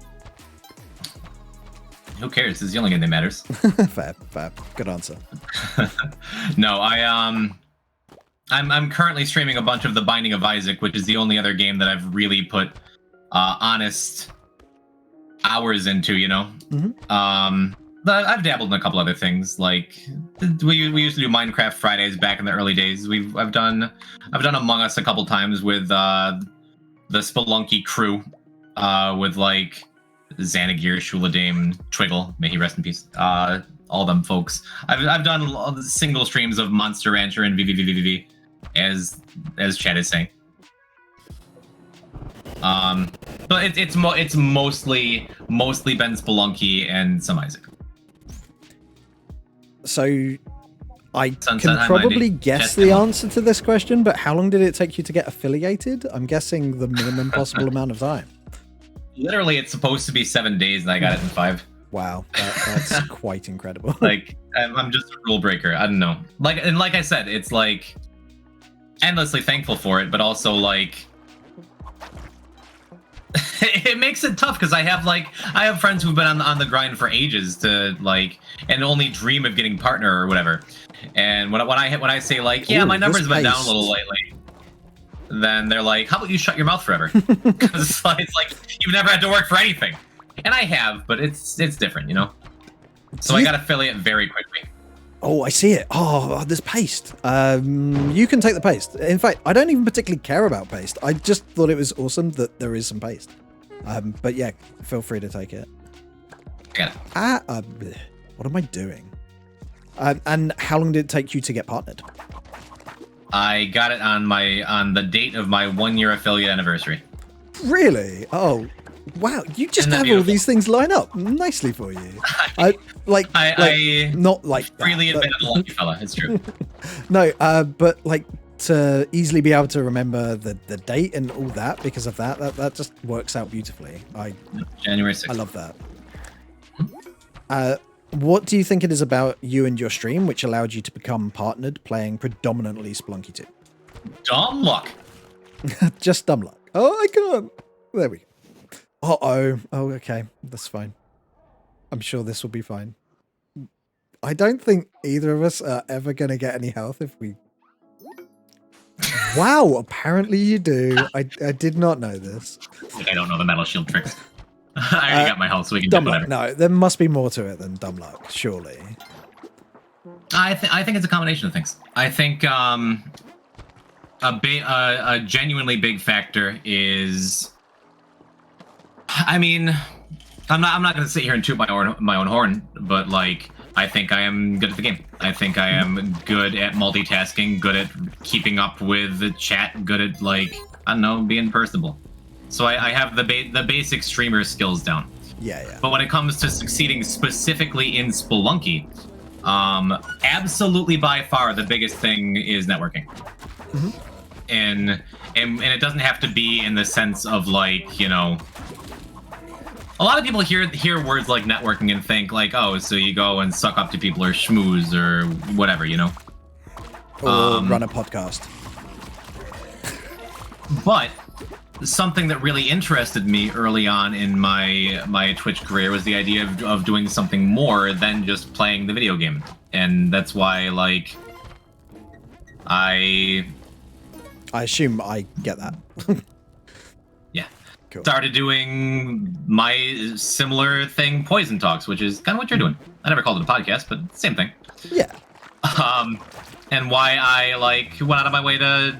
Who cares? This is the only game that matters. Fair. Good answer. No, I'm currently streaming a bunch of The Binding of Isaac, which is the only other game that I've really put honest hours into, you know? Mm-hmm. But I've dabbled in a couple other things, like we used to do Minecraft Fridays back in the early days. I've done Among Us a couple times with the Spelunky crew, with like Xanagir, Shuladame, Twiggle, may he rest in peace. All them folks. I've done all the single streams of Monster Rancher and VVVVV, as Chad is saying. But it's mostly been Spelunky and some Isaac. So I Sunset can High probably Mindy. guess Jet the Demo. answer to this question, but how long did it take you to get affiliated? I'm guessing the minimum possible amount of time. Literally, it's supposed to be 7 days, and I got it in 5. Wow, that's quite incredible. Like, I'm just a rule breaker. I don't know. Like I said, it's like endlessly thankful for it, but also like it makes it tough because I have friends who've been on the grind for ages to like and only dream of getting partner or whatever. And when I say like, yeah, my numbers been down a little lately, then they're like, how about you shut your mouth forever? Because it's like you've never had to work for anything. And I have, but it's different, you know? So I got affiliate very quickly. Oh, I see it. Oh, there's paste. You can take the paste. In fact, I don't even particularly care about paste. I just thought it was awesome that there is some paste. But yeah, feel free to take it. Got it. What am I doing? And how long did it take you to get partnered? I got it on the date of my 1-year affiliate anniversary. Really? Oh, wow! You just Isn't that have beautiful? all these things line up nicely for you. I Not like freely that, admit I'm a lucky fella. It's true. No, but like to easily be able to remember the date and all that because of that just works out beautifully. January 6th. I love that. What do you think it is about you and your stream which allowed you to become partnered playing predominantly Spelunky 2? Dumb luck. Just dumb luck. Oh, I can't. There we go. Uh-oh. Oh, okay. That's fine. I'm sure this will be fine. I don't think either of us are ever going to get any health if we... Wow, apparently you do. I did not know this. I don't know the metal shield tricks. I already got my health, so we can do Dumb whatever. luck. No, there must be more to it than dumb luck, surely. I think it's a combination of things. I think a genuinely big factor is, I mean, I'm not going to sit here and toot my own horn, but like I think I am good at the game. I think I am good at multitasking, good at keeping up with the chat, good at like I don't know, being personable. So I have the basic streamer skills down. Yeah. But when it comes to succeeding specifically in Spelunky, absolutely by far the biggest thing is networking. Mm-hmm. And it doesn't have to be in the sense of like, you know, a lot of people hear words like networking and think like, oh, so you go and suck up to people or schmooze or whatever, you know? Or run a podcast. But something that really interested me early on in my Twitch career was the idea of doing something more than just playing the video game, and that's why like I assume I get that. yeah Cool. started doing my similar thing, Poison Talks, which is kind of what you're doing. I never called it a podcast, but same thing. Yeah. And why I like went out of my way to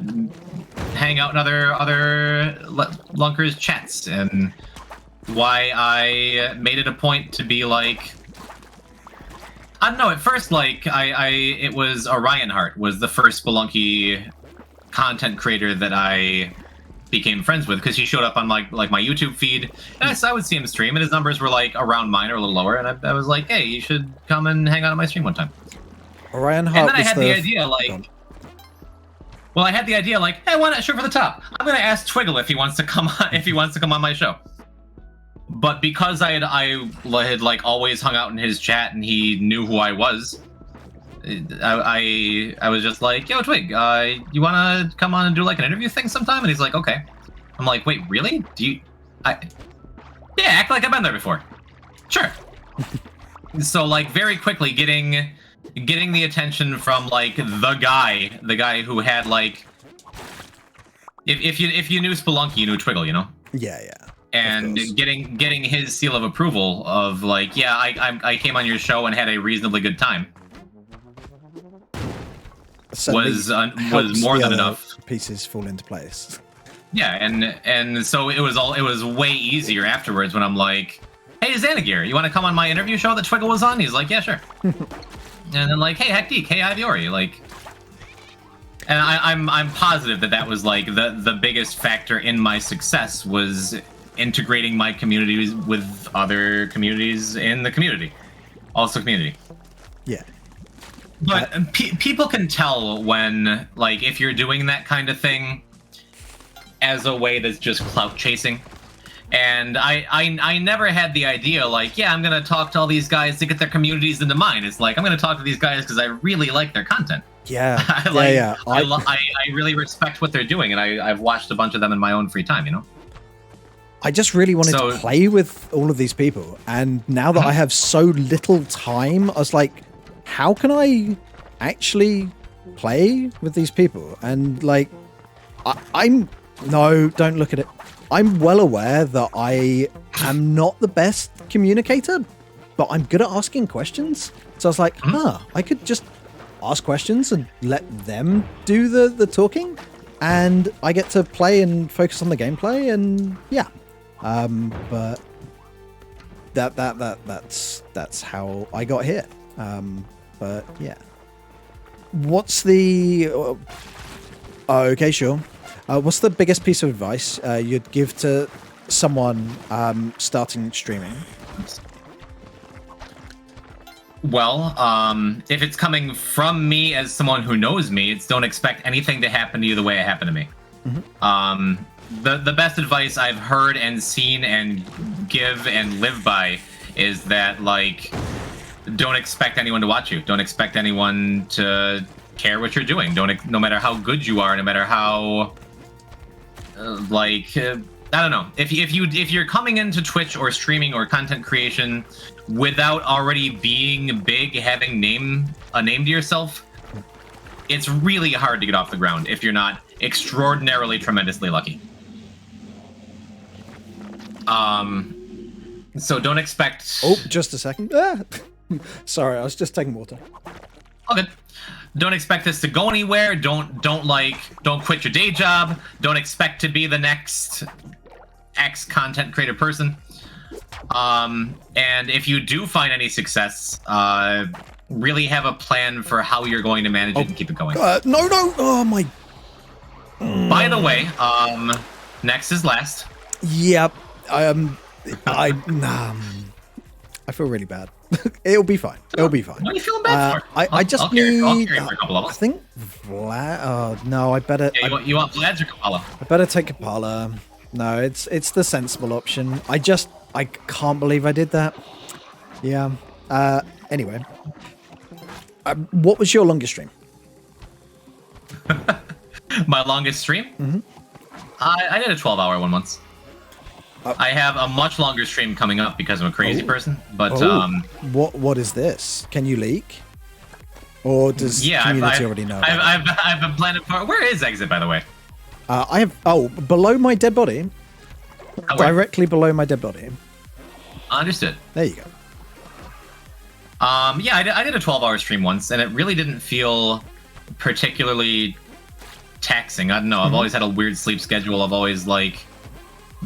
hang out in other Lunkers chats, and why I made it a point to be like, I don't know, at first like it was Orion Heart was the first Spelunky content creator that I became friends with, because he showed up on my YouTube feed, and I would see him stream, and his numbers were like around mine or a little lower, and I was like, hey, you should come and hang out on my stream one time. Orion Heart. And then I had the idea like, well, I had the idea like, hey, why not shoot for the top? I'm gonna ask Twiggle if he wants to come on my show. But because I had like always hung out in his chat and he knew who I was, I was just like, yo, Twig, you wanna come on and do like an interview thing sometime? And he's like, okay. I'm like, wait, really? Yeah, act like I've been there before. Sure. So like very quickly getting the attention from like the guy who had like, if you knew Spelunky, you knew Twiggle, you know? Yeah. And getting his seal of approval of like, yeah, I came on your show and had a reasonably good time. Was more than enough. Pieces fall into place. Yeah, and so it was way easier afterwards when I'm like, hey, Xanagir, you want to come on my interview show that Twiggle was on? He's like, yeah, sure. And then like, hey, Hectique, hey, Iviori, like, and I'm positive that was like the biggest factor in my success was integrating my communities with other communities in the community, also community. Yeah. But people can tell when, like, if you're doing that kind of thing as a way that's just clout chasing. And I never had the idea, like, yeah, I'm going to talk to all these guys to get their communities into mine. It's like, I'm going to talk to these guys because I really like their content. Yeah. I really respect what they're doing, and I've watched a bunch of them in my own free time, you know? I just really wanted to play with all of these people. And now that I have so little time, I was like, how can I actually play with these people? And like, no, don't look at it. I'm well aware that I am not the best communicator, but I'm good at asking questions. So I was like, I could just ask questions and let them do the talking, and I get to play and focus on the gameplay, and yeah. But that's how I got here. But yeah. What's the... okay, sure. What's the biggest piece of advice you'd give to someone starting streaming? Well, if it's coming from me as someone who knows me, it's don't expect anything to happen to you the way it happened to me. Mm-hmm. The best advice I've heard and seen and give and live by is that, like, don't expect anyone to watch you. Don't expect anyone to care what you're doing. No matter how good you are, no matter how, I don't know. If you're coming into Twitch or streaming or content creation without already being big, having a name to yourself, it's really hard to get off the ground if you're not extraordinarily, tremendously lucky. So don't expect... Oh, just a second. Sorry, I was just taking water. Okay. Don't expect this to go anywhere. Don't quit your day job. Don't expect to be the next X content creator person. And if you do find any success, really have a plan for how you're going to manage it and keep it going. No. Oh my. By the way, next is last. Yep. I feel really bad. It'll be fine. It'll be fine. What are you feeling bad for? I just need. I'll carry for a couple of us. I think Vlad. Oh no, I better. Yeah, you want Vlad's or Kapala? I better take Kapala. No, it's the sensible option. I can't believe I did that. Yeah. Anyway, what was your longest stream? My longest stream? Mm-hmm. I did a 12-hour one once. I have a much longer stream coming up because I'm a crazy person. But what is this? Can you leak? Or does community already know? I've been planning for. Where is exit, by the way? I have below my dead body, directly below my dead body. Understood. There you go. Yeah, I did a 12-hour stream once, and it really didn't feel particularly taxing. I don't know. I've always had a weird sleep schedule. I've always like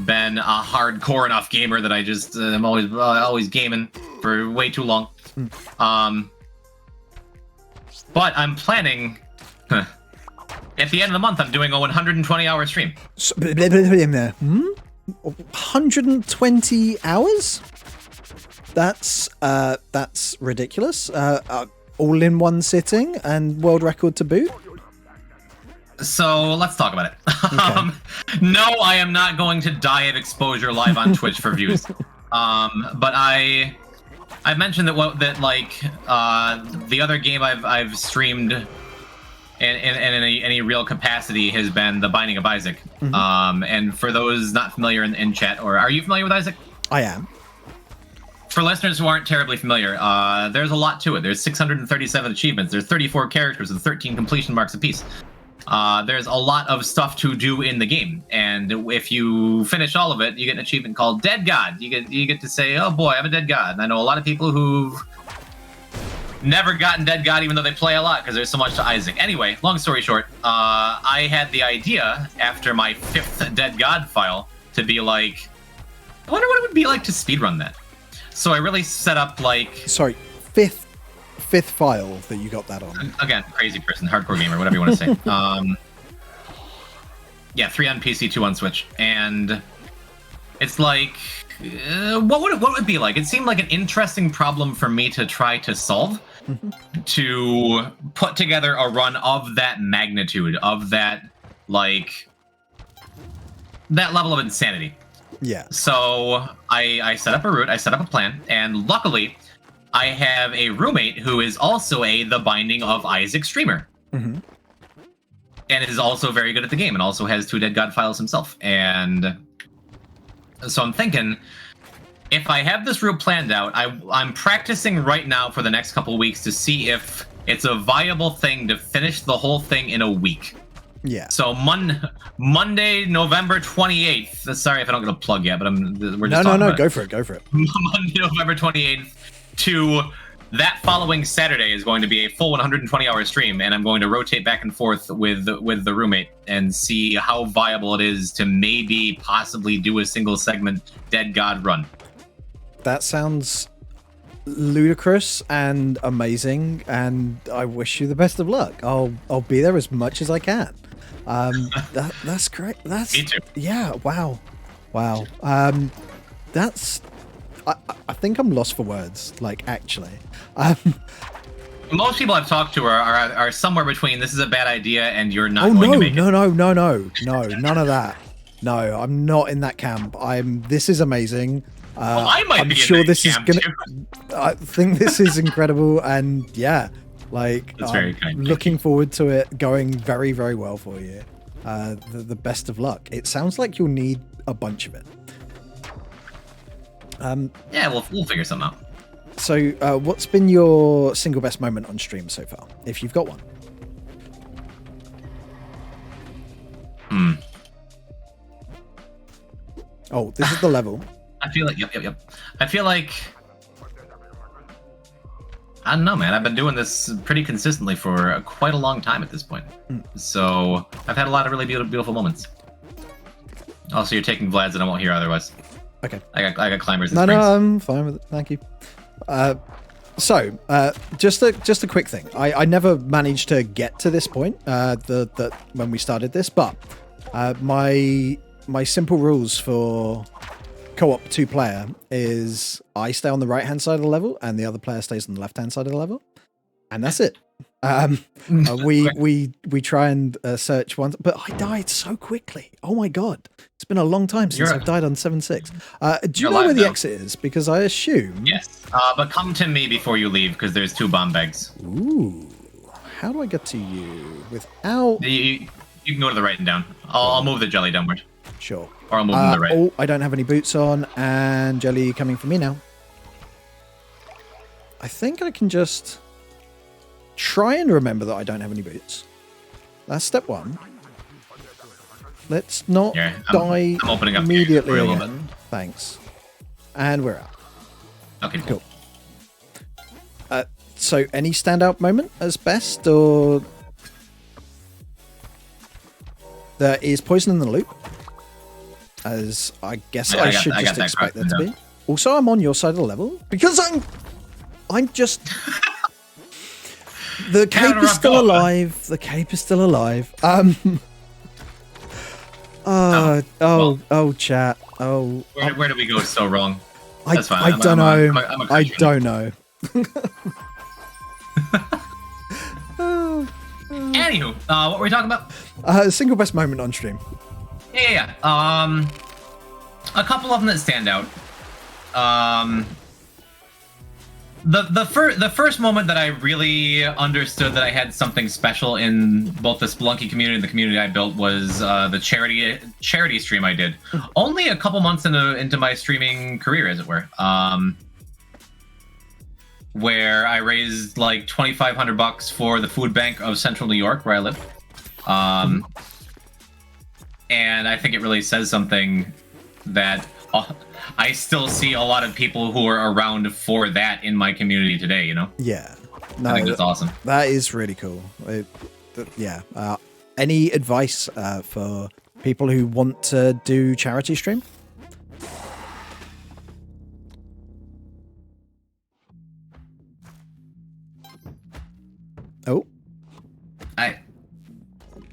been a hardcore enough gamer that I just am always gaming for way too long. But I'm planning. At the end of the month, I'm doing a 120-hour stream. 120 hours? That's ridiculous. All in one sitting and world record to boot. So let's talk about it. Okay. No, I am not going to die of exposure live on Twitch for views. But I mentioned that the other game I've streamed in any real capacity has been The Binding of Isaac. And for those not familiar in chat, or are you familiar with Isaac? I am. For listeners who aren't terribly familiar, there's a lot to it. There's 637 achievements. There's 34 characters and 13 completion marks apiece. There's a lot of stuff to do in the game, and if you finish all of it, you get an achievement called Dead God. You get to say, "Oh boy, I'm a dead god." And I know a lot of people who've never gotten Dead God, even though they play a lot, because there's so much to Isaac. Anyway, long story short, I had the idea after my 5th Dead God file to be like, I wonder what it would be like to speedrun that. So I really set up like... Sorry, fifth file that you got that on. Again, crazy person, hardcore gamer, whatever you want to say. Yeah, 3 on PC, 2 on Switch. And it's like, what would it be like? It seemed like an interesting problem for me to try to solve. To put together a run of that magnitude, of that, like, that level of insanity. Yeah. So I set up a route, I set up a plan, and luckily I have a roommate who is also a The Binding of Isaac streamer. And is also very good at the game and also has 2 Dead God files himself. And so I'm thinking, if I have this route planned out, I'm practicing right now for the next couple of weeks to see if it's a viable thing to finish the whole thing in a week. Yeah. So Monday, November 28th. Sorry if I don't get a plug yet, but we're just No, go for it. Monday, November 28th to that following Saturday is going to be a full 120-hour stream, and I'm going to rotate back and forth with the roommate and see how viable it is to maybe possibly do a single segment Dead God run. That sounds ludicrous and amazing, and I wish you the best of luck. I'll be there as much as I can. That's great. That's me too. Yeah. Wow. That's. I think I'm lost for words. Like, actually. Most people I've talked to are somewhere between this is a bad idea and you're not going to make it. No, none of that. No, I'm not in that camp. This is amazing. Well, I might I'm be sure in that this is camp gonna. too. I think this is incredible, and yeah, like that's very kind. Looking forward to it going very, very well for you. The best of luck. It sounds like you'll need a bunch of it. Yeah, we'll figure something out. So, what's been your single best moment on stream so far, if you've got one? Oh, this is the level. I feel like, yep. I feel like, I don't know, man. I've been doing this pretty consistently for quite a long time at this point. So I've had a lot of really beautiful moments. Also, you're taking Vlad's and I won't hear otherwise. Okay. I got climbers and springs. No, I'm fine with it. Thank you. So, just a quick thing. I never managed to get to this point when we started this, but my simple rules for co-op 2-player is I stay on the right-hand side of the level and the other player stays on the left-hand side of the level, and that's it. We try and search once, but I died so quickly. Oh my god, it's been a long time since I've died on 7.6. Do you know where the exit is? Because I assume. Yes, but come to me before you leave because there's 2 bomb bags. Ooh, how do I get to you without? You can go to the right and down. I'll move the jelly downward. Sure. Or I'll move them to the right. Oh, I don't have any boots on, and jelly coming for me now. I think I can just try and remember that I don't have any boots. That's step one. Let's not die I'm opening up immediately a little again. Thanks. And we're out. Okay, Cool. So, any standout moment as best, or there is poison in the loop, as I guess I should just expect there to be. Also, I'm on your side of the level because I'm just. The cape is still alive. The cape is still alive. Chat. Oh. Where do we go so wrong? That's fine. I don't know. I don't know. Anywho, what were we talking about? Single best moment on stream. Yeah. A couple of them that stand out. The first moment that I really understood that I had something special in both the Spelunky community and the community I built was the charity stream I did. Only a couple months into my streaming career, as it were. Where I raised like $2,500 for the food bank of Central New York, where I live. And I think it really says something that I still see a lot of people who are around for that in my community today, you know? Yeah. No, I think that's awesome. That is really cool. Any advice for people who want to do charity stream? Oh.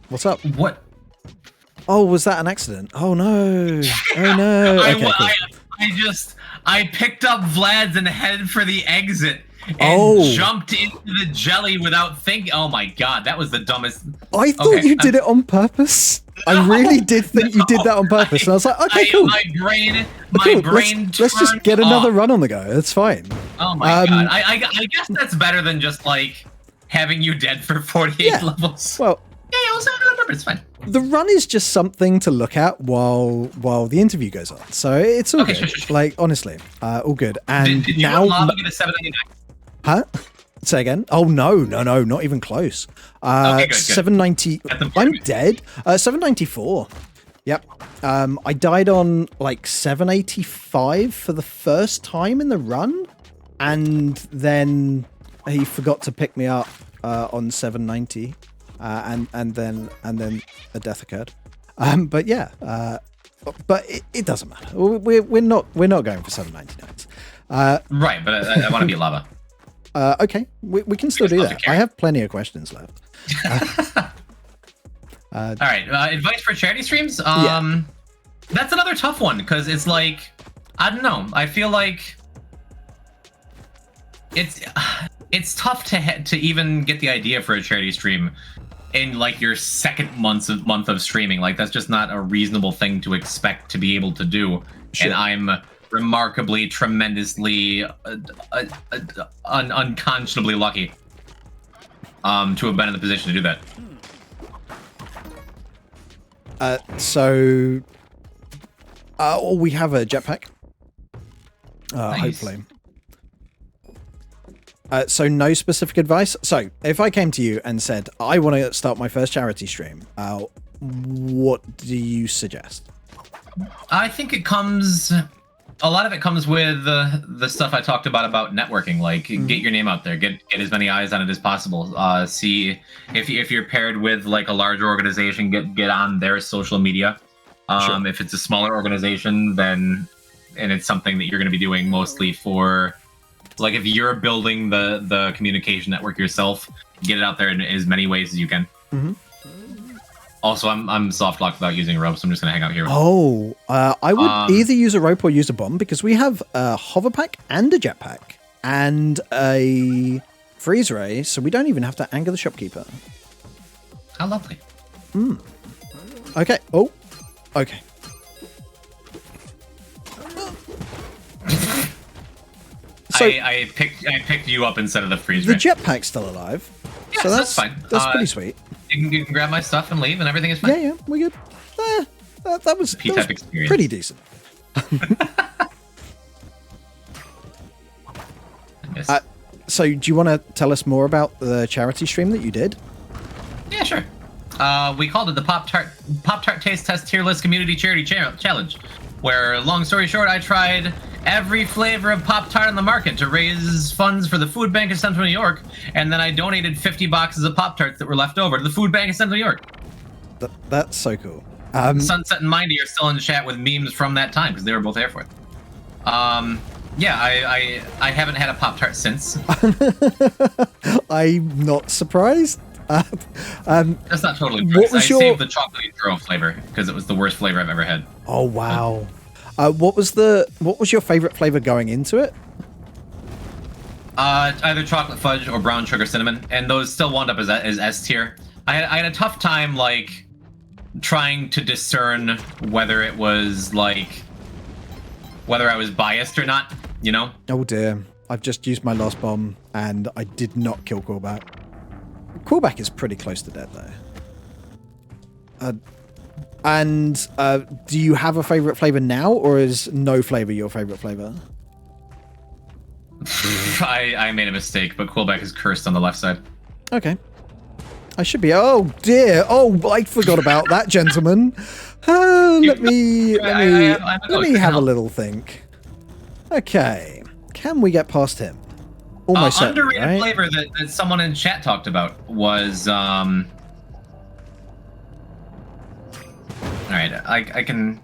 What's up? What? Oh, was that an accident? Oh no! Oh no! Okay, cool. I picked up Vlad's and headed for the exit and jumped into the jelly without thinking. Oh my god, that was the dumbest. I thought you did it on purpose. I really did think you did that on purpose, and I was like, okay, cool. My brain. Let's just get another run on the go. That's fine. Oh my god! I guess that's better than just like having you dead for 48 levels. Well, yeah, I was on purpose. It's fine. The run is just something to look at while the interview goes on, so it's all good. Sure. Like honestly, all good. And did you now, get a 799? Huh? Say again? Oh no, not even close. Okay, good. 790. I'm dead. 794. Yep. I died on like 785 for the first time in the run, and then he forgot to pick me up on 790. And then a death occurred. But yeah, but it doesn't matter. We're not going for 799s. Right, but I want to be lava. Okay, we can still do that. I have plenty of questions left. All right, advice for charity streams. That's another tough one because it's like I don't know. I feel like it's tough to even get the idea for a charity stream in like your second month of streaming. Like that's just not a reasonable thing to expect to be able to do. Sure. And I'm remarkably, tremendously, unconscionably lucky to have been in the position to do that. So we have a jetpack. Nice. Hopefully. So no specific advice. So if I came to you and said, I want to start my first charity stream, what do you suggest? I think a lot of it comes with the stuff I talked about networking, like get your name out there, get as many eyes on it as possible. See if you're paired with like a larger organization, get on their social media. Sure. If it's a smaller organization, and it's something that you're going to be doing mostly for, like if you're building the communication network yourself, get it out there in as many ways as you can. Mm-hmm. Also, I'm soft locked without using a rope, so I'm just gonna hang out here. I would either use a rope or use a bomb because we have a hover pack and a jetpack and a freeze ray, so we don't even have to anger the shopkeeper. How lovely. Okay. Oh. Okay. So I picked you up instead of the freeze ray. The jetpack's still alive. Yeah, so that's fine. That's pretty sweet. You can grab my stuff and leave, and everything is fine. Yeah, we good. That was P-type experience. Pretty decent. So, do you want to tell us more about the charity stream that you did? Yeah, sure. We called it the Pop-Tart Taste Test Tier List Community Charity Challenge, where, long story short, I tried every flavor of Pop-Tart on the market to raise funds for the Food Bank of Central New York, and then I donated 50 boxes of Pop-Tarts that were left over to the Food Bank of Central New York. That's so cool. Sunset and Mindy are still in the chat with memes from that time, because they were both there for it. Yeah, I haven't had a Pop-Tart since. I'm not surprised. That's not totally true. I saved the chocolate churro flavor because it was the worst flavor I've ever had. Oh wow! What was your favorite flavor going into it? Either chocolate fudge or brown sugar cinnamon, and those still wound up as S tier. I had a tough time like trying to discern whether it was like whether I was biased or not. You know? Oh dear! I've just used my last bomb, and I did not kill Callback. Callback is pretty close to dead though. Do you have a favorite flavor now, or is no flavor your favorite flavor? I made a mistake, but Quillback is cursed on the left side. Okay. I should be. Oh dear. Oh, I forgot about that, gentleman. Let me have a little think. Okay. Can we get past him? Almost underrated right? flavor that someone in chat talked about was all right, I can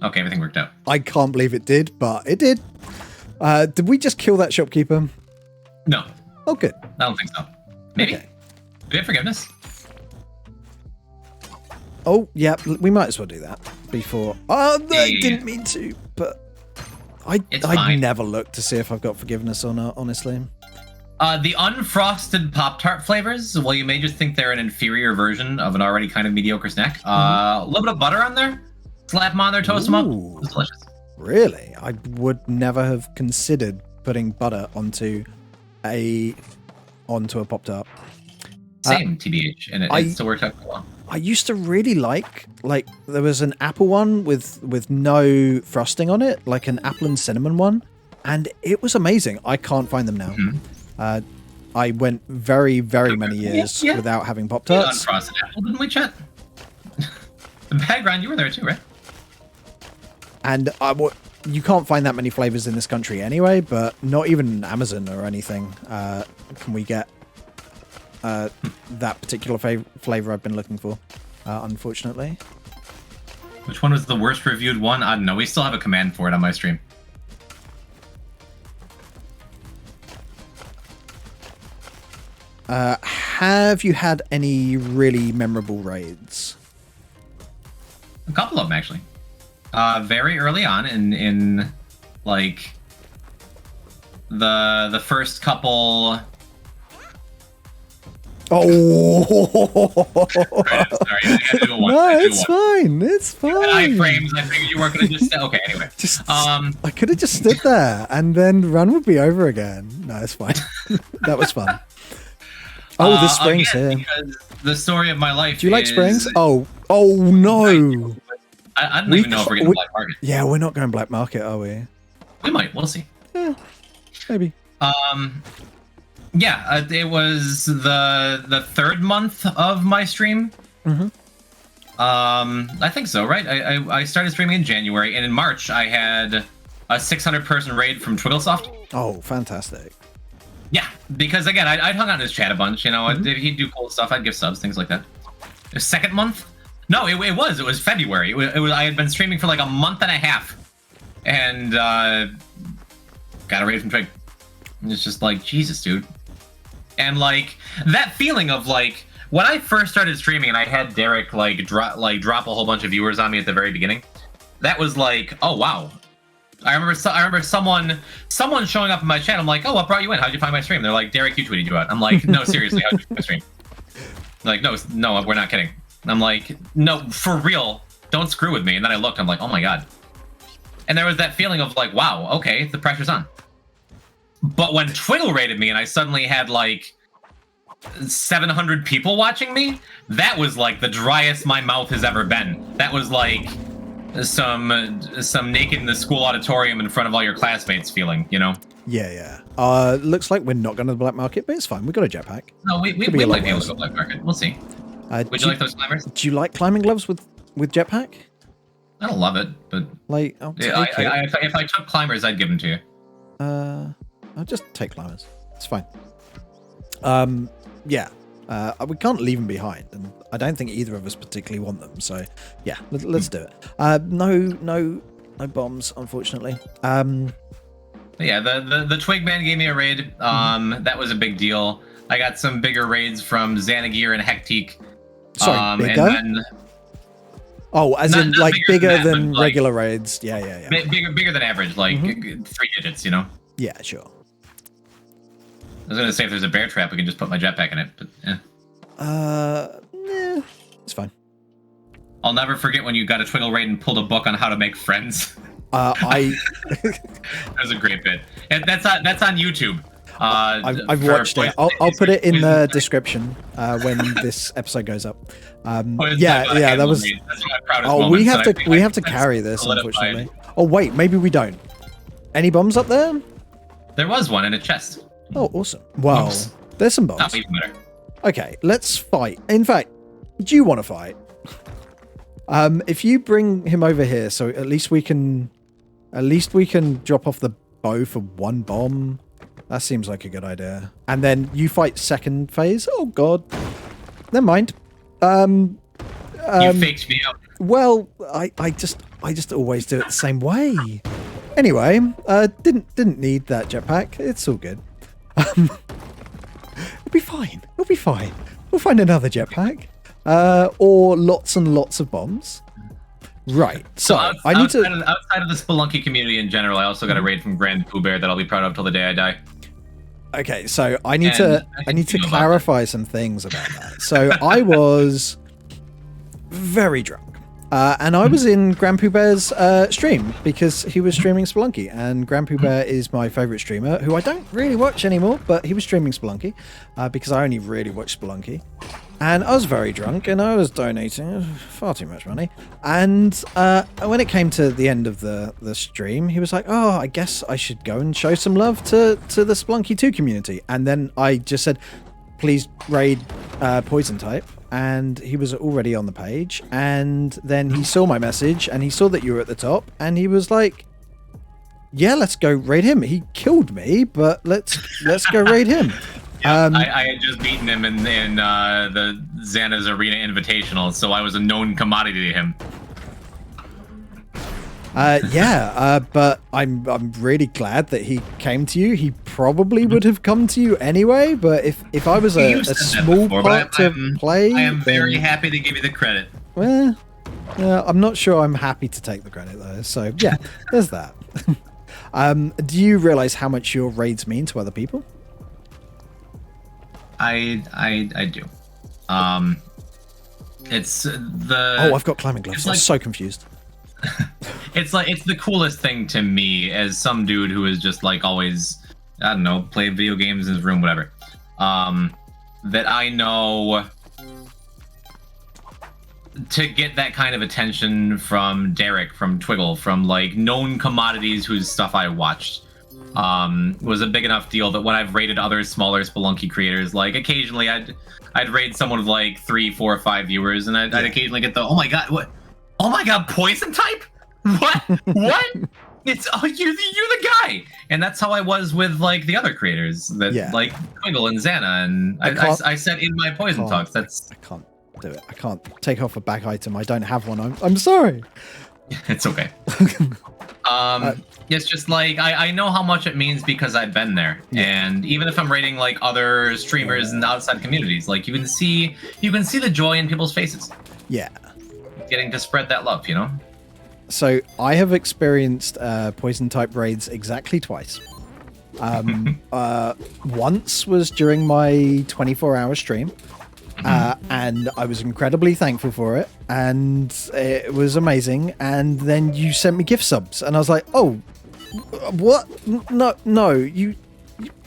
okay, everything worked out. I can't believe it did, but it did. Did we just kill that shopkeeper? No. Oh good. I don't think so. Maybe. Okay. Do we have forgiveness? Oh yeah, we might as well do that before. Oh no, I didn't mean to, but I never look to see if I've got forgiveness or not, honestly. The unfrosted Pop-Tart flavors, well, you may just think they're an inferior version of an already kind of mediocre snack. A little bit of butter on there, slap them on there, toast them up. It's delicious. Really? I would never have considered putting butter onto a Pop-Tart. Same, TBH, and it still worked out quite well. I used to really like there was an apple one with no frosting on it, like an apple and cinnamon one, and it was amazing. I can't find them now. I went very, very many years without having Pop-Tarts. Unfrosted apple, didn't we, chat? The background, you were there too, right? And you can't find that many flavors in this country anyway, but not even Amazon or anything can we get that particular flavor I've been looking for, unfortunately. Which one was the worst reviewed one? I don't know. We still have a command for it on my stream. Have you had any really memorable raids? A couple of them, actually. Very early on in like the first couple. Oh! Sorry, I had to do one. No, it's fine. It's fine. Iframes. I figured you weren't gonna just. Okay, anyway. I could have just stood there, and then run would be over again. No, it's fine. That was fun. Oh, the springs here. Because the story of my life. Do you like springs? Oh no! I don't even know if we're going to black market. Yeah, we're not going black market, are we? We might. We'll see. Yeah, maybe. Yeah, it was the third month of my stream. I think so, right? I started streaming in January, and in March I had a 600-person raid from Twigglesoft. Oh, fantastic. Yeah, because again, I'd hung out in his chat a bunch. You know, if he'd do cool stuff, I'd give subs, things like that. The second month? No, it was February. It was I had been streaming for like a month and a half, and got a raid from Twig. And it's just like, Jesus, dude. And like that feeling of like when I first started streaming and I had Derek drop a whole bunch of viewers on me at the very beginning. That was like, oh wow. I remember someone showing up in my chat. I'm like, oh, what brought you in? How'd you find my stream? They're like, Derek, you tweeted you out. I'm like, no, seriously, how'd you find my stream? Like, no, we're not kidding. And I'm like, no, for real, don't screw with me. And then I looked, I'm like, oh my God. And there was that feeling of like, wow, okay, the pressure's on. But when Twiggle raided me and I suddenly had like 700 people watching me, that was like the driest my mouth has ever been. That was like some naked in the school auditorium in front of all your classmates feeling, you know? Yeah. Looks like we're not going to the black market, but it's fine. We've got a jetpack. No, we might be able to go black market. We'll see. Would you like those climbers? Do you like climbing gloves with jetpack? I don't love it, but like, if I took climbers, I'd give them to you. I'll just take climbers. It's fine. Yeah. We can't leave them behind, and I don't think either of us particularly want them. So, yeah, let's do it. No bombs, unfortunately. Yeah, the Twig Man gave me a raid. That was a big deal. I got some bigger raids from Xanagir and Hectique. Sorry, bigger? And then, as in like bigger than like, regular raids. Yeah. Bigger than average, like 3 digits, you know? Yeah, sure. I was gonna say if there's a bear trap, we can just put my jetpack in it, but yeah, it's fine. I'll never forget when you got a Twiggle raid and pulled a book on how to make friends. That was a great bit, and that's on YouTube. I've watched it. I'll put it in the description when this episode goes up. Yeah, that was. We have to carry this, unfortunately. Oh wait, maybe we don't. Any bombs up there? There was one in a chest. Oh, awesome. Well, there's some bombs. Even better. Okay, let's fight. In fact, do you want to fight? If you bring him over here, so at least we can drop off the bow for 1 bomb. That seems like a good idea. And then you fight second phase. Oh God, never mind. You faked me out. Well, I just always do it the same way. Anyway, didn't need that jetpack. It's all good. It'll be fine. We'll find another jetpack. Or lots and lots of bombs. Right. So outside of the Spelunky community in general, I also got a raid from Grand Pooh Bear that I'll be proud of till the day I die. Okay, so I need to clarify some things about that. So I was very drunk. And I was in Grand Pooh Bear's stream because he was streaming Spelunky, and Grand Pooh Bear is my favorite streamer, who I don't really watch anymore, but he was streaming Spelunky because I only really watch Spelunky. And I was very drunk, and I was donating far too much money. And when it came to the end of the stream, he was like, "Oh, I guess I should go and show some love to the Spelunky 2 community." And then I just said, "Please raid PoisonType." And he was already on the page, and then he saw my message, and he saw that you were at the top, and he was like, "Yeah, let's go raid him. He killed me, but let's go raid him." Yeah, I had just beaten him in the Xana's Arena Invitational, so I was a known commodity to him. But I'm really glad that he came to you. He probably would have come to you anyway, but if I was a small part to play... I am very happy to give you the credit. Well, I'm not sure I'm happy to take the credit, though, so yeah, there's that. Do you realize how much your raids mean to other people? I do. It's the... Oh, I've got climbing gloves. I'm so confused. It's the coolest thing to me as some dude who is just like always, I don't know, play video games in his room, whatever. That I know to get that kind of attention from Derek, from Twiggle, from like known commodities whose stuff I watched, was a big enough deal that when I've raided other smaller Spelunky creators, like occasionally I'd raid someone with like 3, 4, 5 viewers, and I'd occasionally get the, "Oh my god, what? Oh my god, PoisonType? What? What? It's you're the guy." And that's how I was with like the other creators that like Twiggle and Xana, and I said in my Poison talks, I can't do it. I can't take off a back item. I don't have one. I'm sorry. It's okay. It's just like I know how much it means because I've been there, and even if I'm rating like other streamers in the outside communities, like you can see the joy in people's faces. Yeah. Getting to spread that love, you know? So I have experienced PoisonType raids exactly twice. Once was during my 24-hour stream, and I was incredibly thankful for it, and it was amazing. And then you sent me gift subs, and I was like, "Oh, what? No, you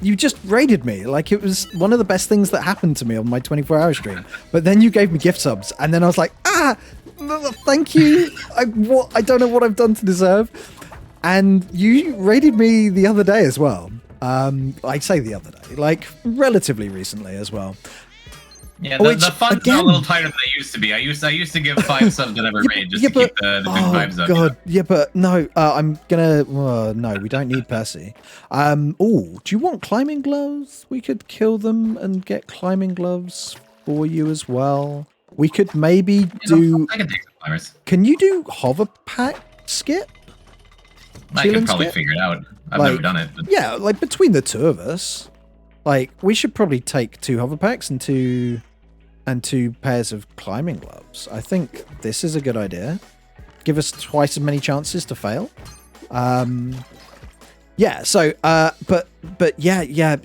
you just raided me. Like, it was one of the best things that happened to me on my 24-hour stream. But then you gave me gift subs, and then I was like, thank you. I don't know what I've done to deserve. And you raided me the other day as well. I say the other day, like relatively recently as well. Yeah, the funds are a little tighter than they used to be. I used to give 5 subs to every raid just to keep the good vibes up. God, yeah, but no, I'm gonna. No, we don't need Percy. Do you want climbing gloves? We could kill them and get climbing gloves for you as well. We could maybe do. I can take some climbers. Can you do hover pack skip? I could probably figure it out. I've never done it. But... Yeah, like between the two of us, like we should probably take 2 hover packs and 2 pairs of climbing gloves. I think this is a good idea. Give us twice as many chances to fail. Yeah. So, but yeah. You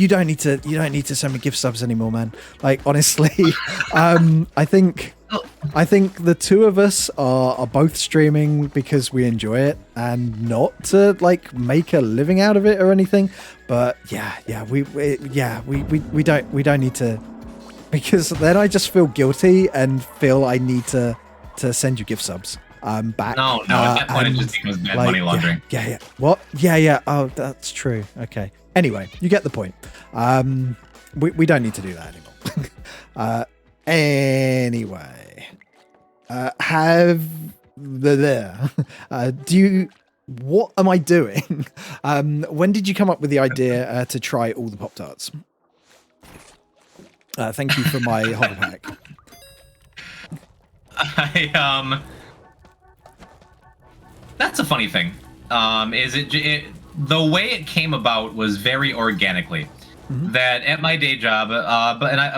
don't need to send me gift subs anymore, man. Like honestly, I think the two of us are both streaming because we enjoy it and not to like make a living out of it or anything. But we don't need to, because then I just feel guilty and feel I need to send you gift subs. Back. No, at that point it just becomes bad money laundering. Yeah. What? Yeah. Oh, that's true. Okay. Anyway, you get the point. We don't need to do that anymore. Anyway, what am I doing? When did you come up with the idea to try all the Pop-Tarts? Thank you for my hover pack. That's a funny thing. The way it came about was very organically. Mm-hmm. That at my day job,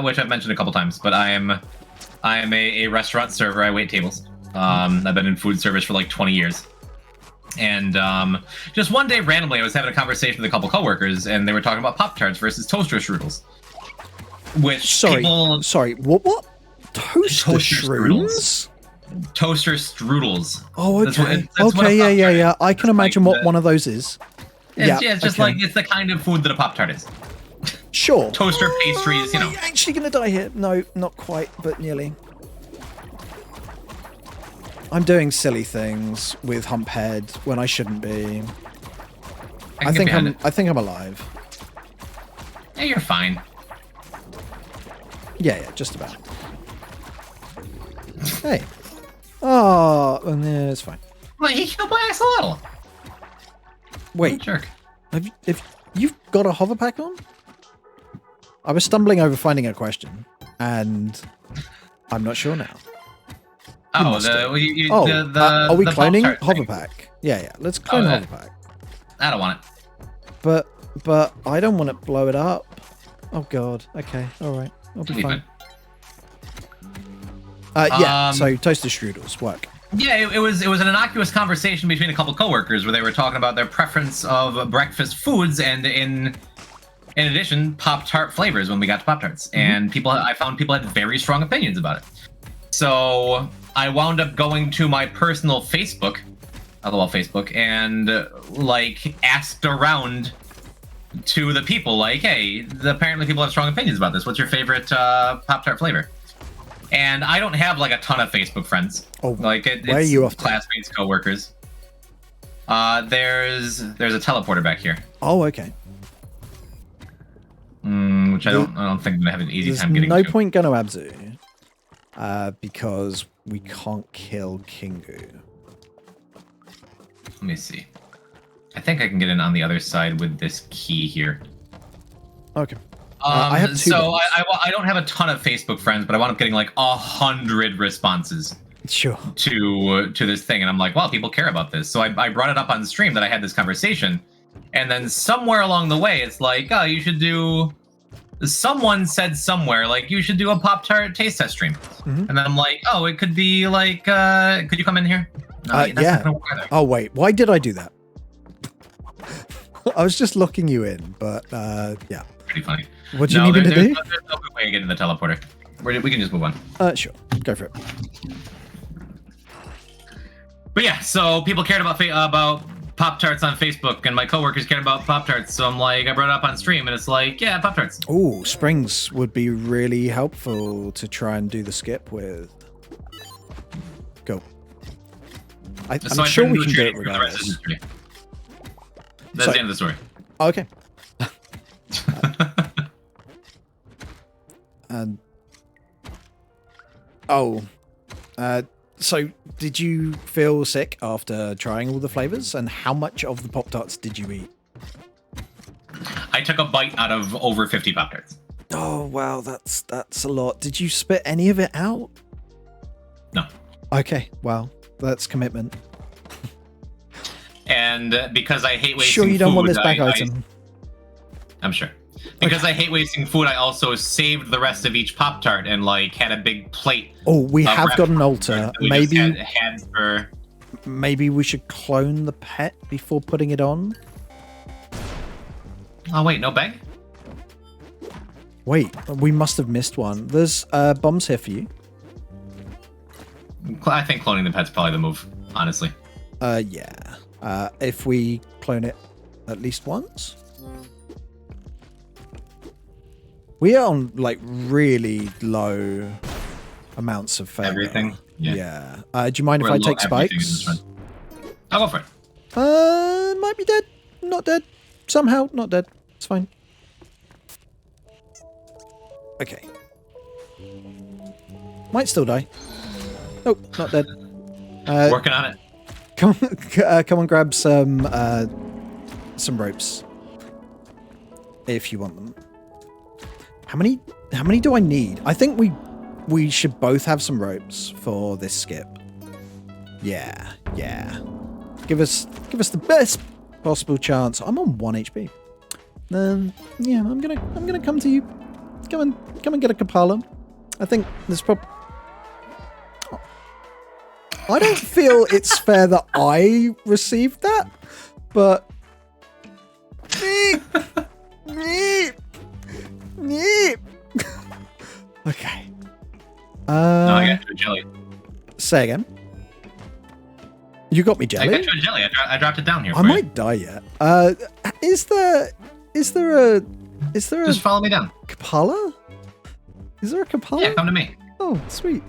which I've mentioned a couple times, but I am a restaurant server. I wait tables. I've been in food service for like 20 years. And just one day randomly, I was having a conversation with a couple coworkers, and they were talking about Pop-Tarts versus toaster strudels. Which sorry, what? Toaster strudels? Toaster strudels. Oh, okay. Yeah. I can imagine what one of those is. It's just like it's the kind of food that a Pop-Tart is. Sure. Toaster pastries, Are you actually going to die here? No, not quite, but nearly. I'm doing silly things with hump head when I shouldn't be. I think I'm alive. Yeah, you're fine. Yeah, just about. Hey. Oh, yeah, it's fine. Well, he killed my axolotl. Wait, jerk. If you've got a hover pack on? I was stumbling over finding a question, and I'm not sure now. Are we cloning hover pack? Yeah. Let's clone hover pack. I don't want it. But I don't want to blow it up. Oh god. Okay. All right. I'll be fine. So toaster strudels work. Yeah, it was an innocuous conversation between a couple coworkers where they were talking about their preference of breakfast foods and in addition Pop-Tart flavors when we got to Pop-Tarts. Mm-hmm. And I found people had very strong opinions about it. So I wound up going to my personal Facebook, and asked around to the people like, hey, apparently people have strong opinions about this. What's your favorite Pop-Tart flavor? And I don't have like a ton of Facebook friends. Oh, it's where are you off to? Classmates, coworkers. There's a teleporter back here. Oh, okay. Which I don't think I'm gonna have an easy time getting. No point going to Abzu, because we can't kill Kingu. Let me see. I think I can get in on the other side with this key here. Okay. I have 2 bombs. I don't have a ton of Facebook friends, but I wound up getting like 100 responses. Sure. To this thing, and I'm like, wow, people care about this. So I brought it up on stream that I had this conversation, and then somewhere along the way, it's like, oh, you should do. Someone said somewhere like you should do a Pop-Tart taste test stream, and then I'm like, oh, it could be like, could you come in here? No, yeah. Oh wait, why did I do that? I was just locking you in, but yeah. Pretty funny. What do you need me to do? There's no good way to get in the teleporter. We can just move on. Sure. Go for it. But yeah, so people cared about Pop-Tarts on Facebook, and my coworkers cared about Pop-Tarts, so I'm like, I brought it up on stream, and it's like, yeah, Pop-Tarts. Oh, springs would be really helpful to try and do the skip with. Go. I'm sure we can do it regardless. That's the end of the story. Okay. And so did you feel sick after trying all the flavors? And how much of the Pop-Tarts did you eat? I took a bite out of over 50 Pop-Tarts. Oh, wow, that's a lot. Did you spit any of it out? No. Okay, wow, that's commitment. And because I hate wasting food... Sure you don't want this back item? I'm sure. Because I hate wasting food, I also saved the rest of each Pop-Tart and like had a big plate. Oh, we have got an altar. Maybe had for... Maybe we should clone the pet before putting it on. Oh wait, no bag? Wait, we must have missed one. There's bombs here for you. I think cloning the pet's probably the move, honestly. Yeah. If we clone it at least once. We are on like really low amounts of failure. Everything? Yeah. Do you mind if I take spikes? I'll go for it. Might be dead. Not dead. Somehow not dead. It's fine. Okay. Might still die. Nope, not dead. Working on it. Come on, grab some ropes. If you want them. How many do I need? I think we should both have some ropes for this skip. Yeah. Give us the best possible chance. I'm on 1 HP. Yeah, I'm gonna come to you. Come and get a Kapala. I think there's I don't feel it's fair that I received that, but okay. No, I got you a jelly. Say again. You got me jelly? I got you a jelly. I dropped it down here. I might die yet. Is there a Just follow me down. Kapala? Is there a Kapala? Yeah, come to me. Oh, sweet.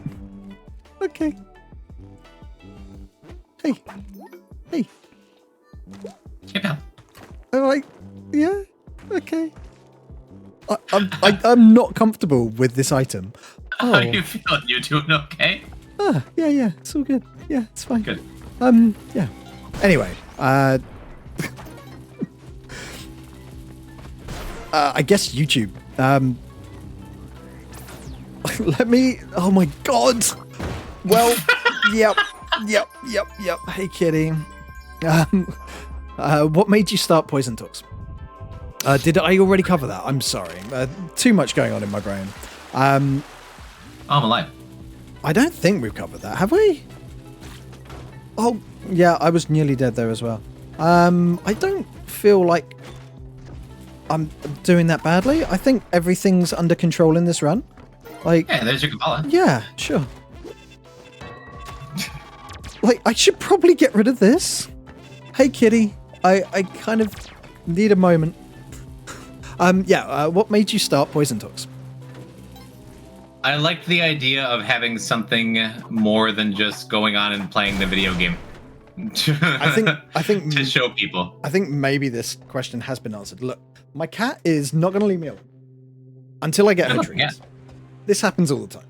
Okay. Hey. Hey, pal. Yeah. Okay. I'm not comfortable with this item. Oh. How are you feeling? You doing okay? Yeah. It's all good. Yeah, it's fine. Good. Yeah. Anyway, I guess YouTube. Let me. Oh my God. Well, yep. Hey, kitty. What made you start Poison Talks? Did I already cover that? I'm sorry. Too much going on in my brain. I'm alive. I don't think we've covered that, have we? Oh, yeah, I was nearly dead there as well. I don't feel like I'm doing that badly. I think everything's under control in this run. Like, yeah, there's your Kabbalah. Yeah, sure. Like, I should probably get rid of this. Hey, kitty. I kind of need a moment. What made you start Poison Talks? I liked the idea of having something more than just going on and playing the video game. I think to show people. I think maybe this question has been answered. Look, my cat is not going to leave me alone until I get her treats. Yeah. This happens all the time.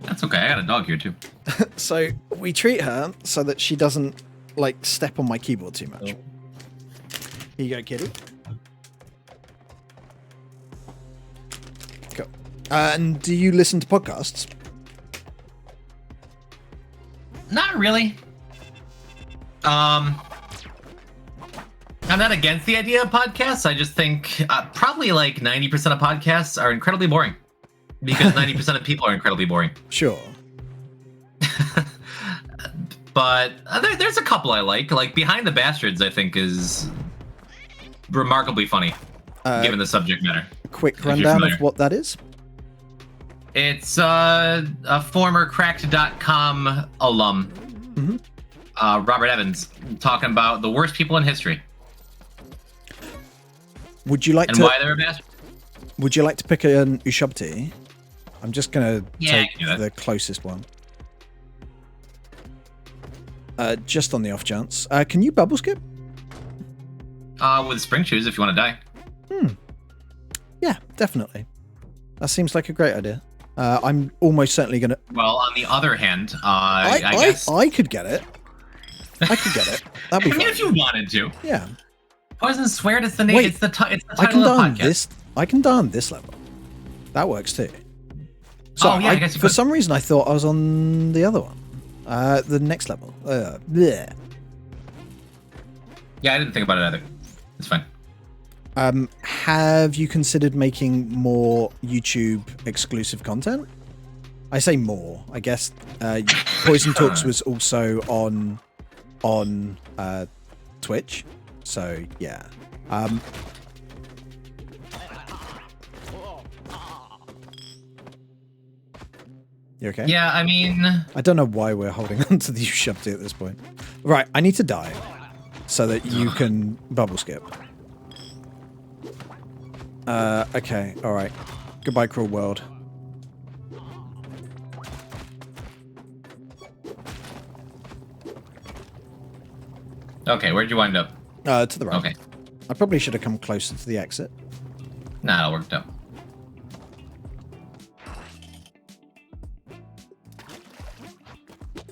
That's okay. I got a dog here too. So we treat her so that she doesn't like step on my keyboard too much. Oh. Here you go, kitty. Cool. And do you listen to podcasts? Not really. I'm not against the idea of podcasts. I just think probably like 90% of podcasts are incredibly boring. Because 90% of people are incredibly boring. Sure. But there's a couple I like. Like Behind the Bastards, I think, is remarkably funny, given the subject matter. Quick rundown of what that is. It's a former Cracked.com alum Robert Evans talking about the worst people in history Would you like and to? why they're bastards. Would you like to pick an Ushabti? I'm just gonna Yeah, take the closest one. Just on the off chance. Can you bubble skip? With spring shoes if you want to die. Yeah, definitely. That seems like a great idea. I'm almost certainly gonna. Well, on the other hand, I guess I could get it. I could get it. That'd be I mean, fun. if you wanted to. Yeah. Poison sweared it's the name. Wait, It's the title I can of the die on podcast. this. I can die on this level. That works too. So Oh, yeah, I guess you for could. some reason I thought I was on the other one. The next level. Bleh. Yeah, I didn't think about it either. It's fine. Have you considered making more YouTube exclusive content? I say more. I guess Poison Talks was also on Twitch. So yeah. You okay? Yeah, I mean, I don't know why we're holding on to the Ushabti at this point. Right, I need to die so that you can bubble skip. Okay, alright. Goodbye, cruel world. okay, where'd you wind up? To the right. Okay. I probably should have come closer to the exit. Nah, it worked out.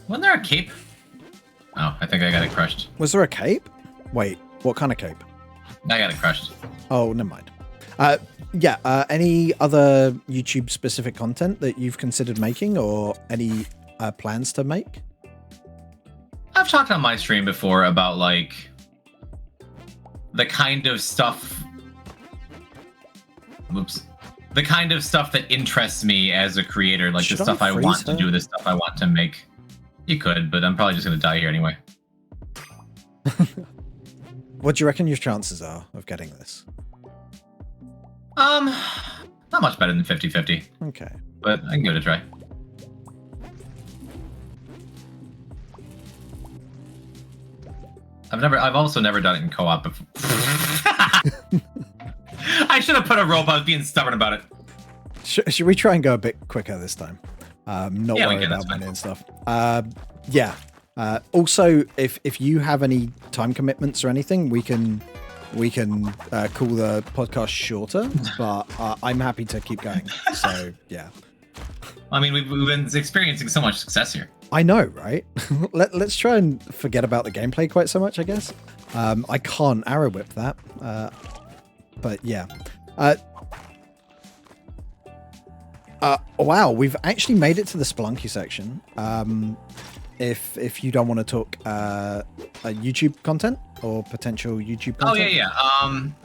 Wasn't there a cape? Oh, I think I got it crushed. Was there a cape? Wait, what kind of cape? I got it crushed. Oh, never mind. Yeah, any other YouTube specific content that you've considered making or any plans to make? I've talked on my stream before about like the kind of stuff. Oops. The kind of stuff that interests me as a creator, like Should the stuff I I freeze want her? to do, the stuff I want to make. You could, but I'm probably just gonna die here anyway. What do you reckon your chances are of getting this? Not much better than 50-50, Okay. but I can give it a try. I've also never done it in co-op before. I should have put a rope. I was being stubborn about it. Should we try and go a bit quicker this time? Not Yeah, we worry can, about that's money and stuff. Yeah. Also, if you have any time commitments or anything, we can call the podcast shorter. But I'm happy to keep going. So yeah. I mean, we've been experiencing so much success here. I know, right? Let's try and forget about the gameplay quite so much, I guess. I can't arrow whip that. But yeah. Wow, we've actually made it to the Spelunky section. If you don't want to talk YouTube content or potential YouTube content. Oh yeah.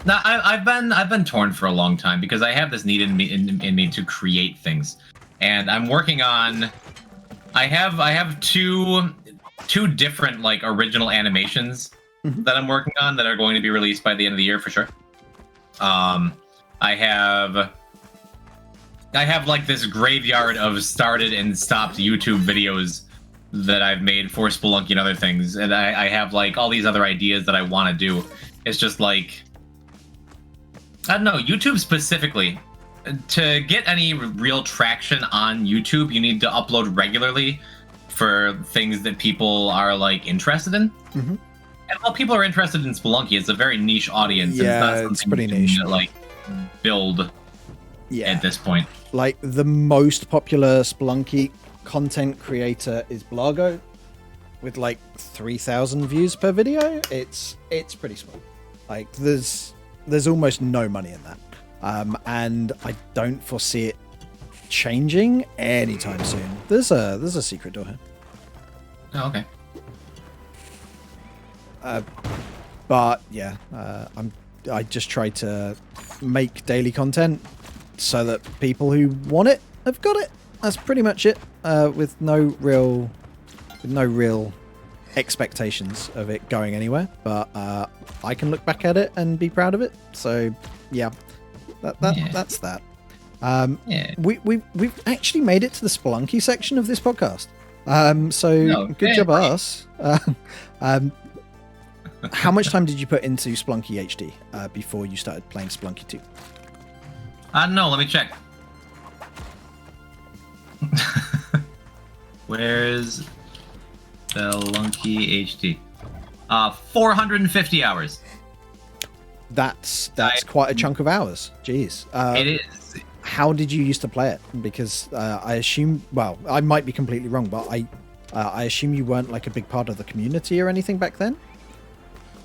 No, I've been torn for a long time because I have this need in me to create things, and I'm working on. I have two different like original animations that I'm working on that are going to be released by the end of the year for sure. I have like this graveyard of started and stopped YouTube videos that I've made for Spelunky and other things, and I have like all these other ideas that I want to do. It's just like, I don't know, YouTube specifically. To get any real traction on YouTube, you need to upload regularly for things that people are like interested in. Mm-hmm. And while people are interested in Spelunky, it's a very niche audience. Yeah, and it's pretty niche. Like build Yeah. at this point. Like the most popular Spelunky content creator is Blago, with like 3,000 views per video. It's pretty small. Like there's almost no money in that. And I don't foresee it changing anytime soon. There's a secret door here. Oh, okay. But yeah, I just try to make daily content so that people who want it have got it. That's pretty much it. With no real expectations of it going anywhere. But I can look back at it and be proud of it. So yeah, that's that. Yeah. We've actually made it to the Spelunky section of this podcast. So good job, great. us. How much time did you put into Spelunky HD before you started playing Spelunky 2? I don't know. Let me check. Where's Spelunky HD? 450 hours. That's quite a chunk of hours. Jeez. It is. How did you used to play it? Because I assume, well, I might be completely wrong, but I assume you weren't like a big part of the community or anything back then?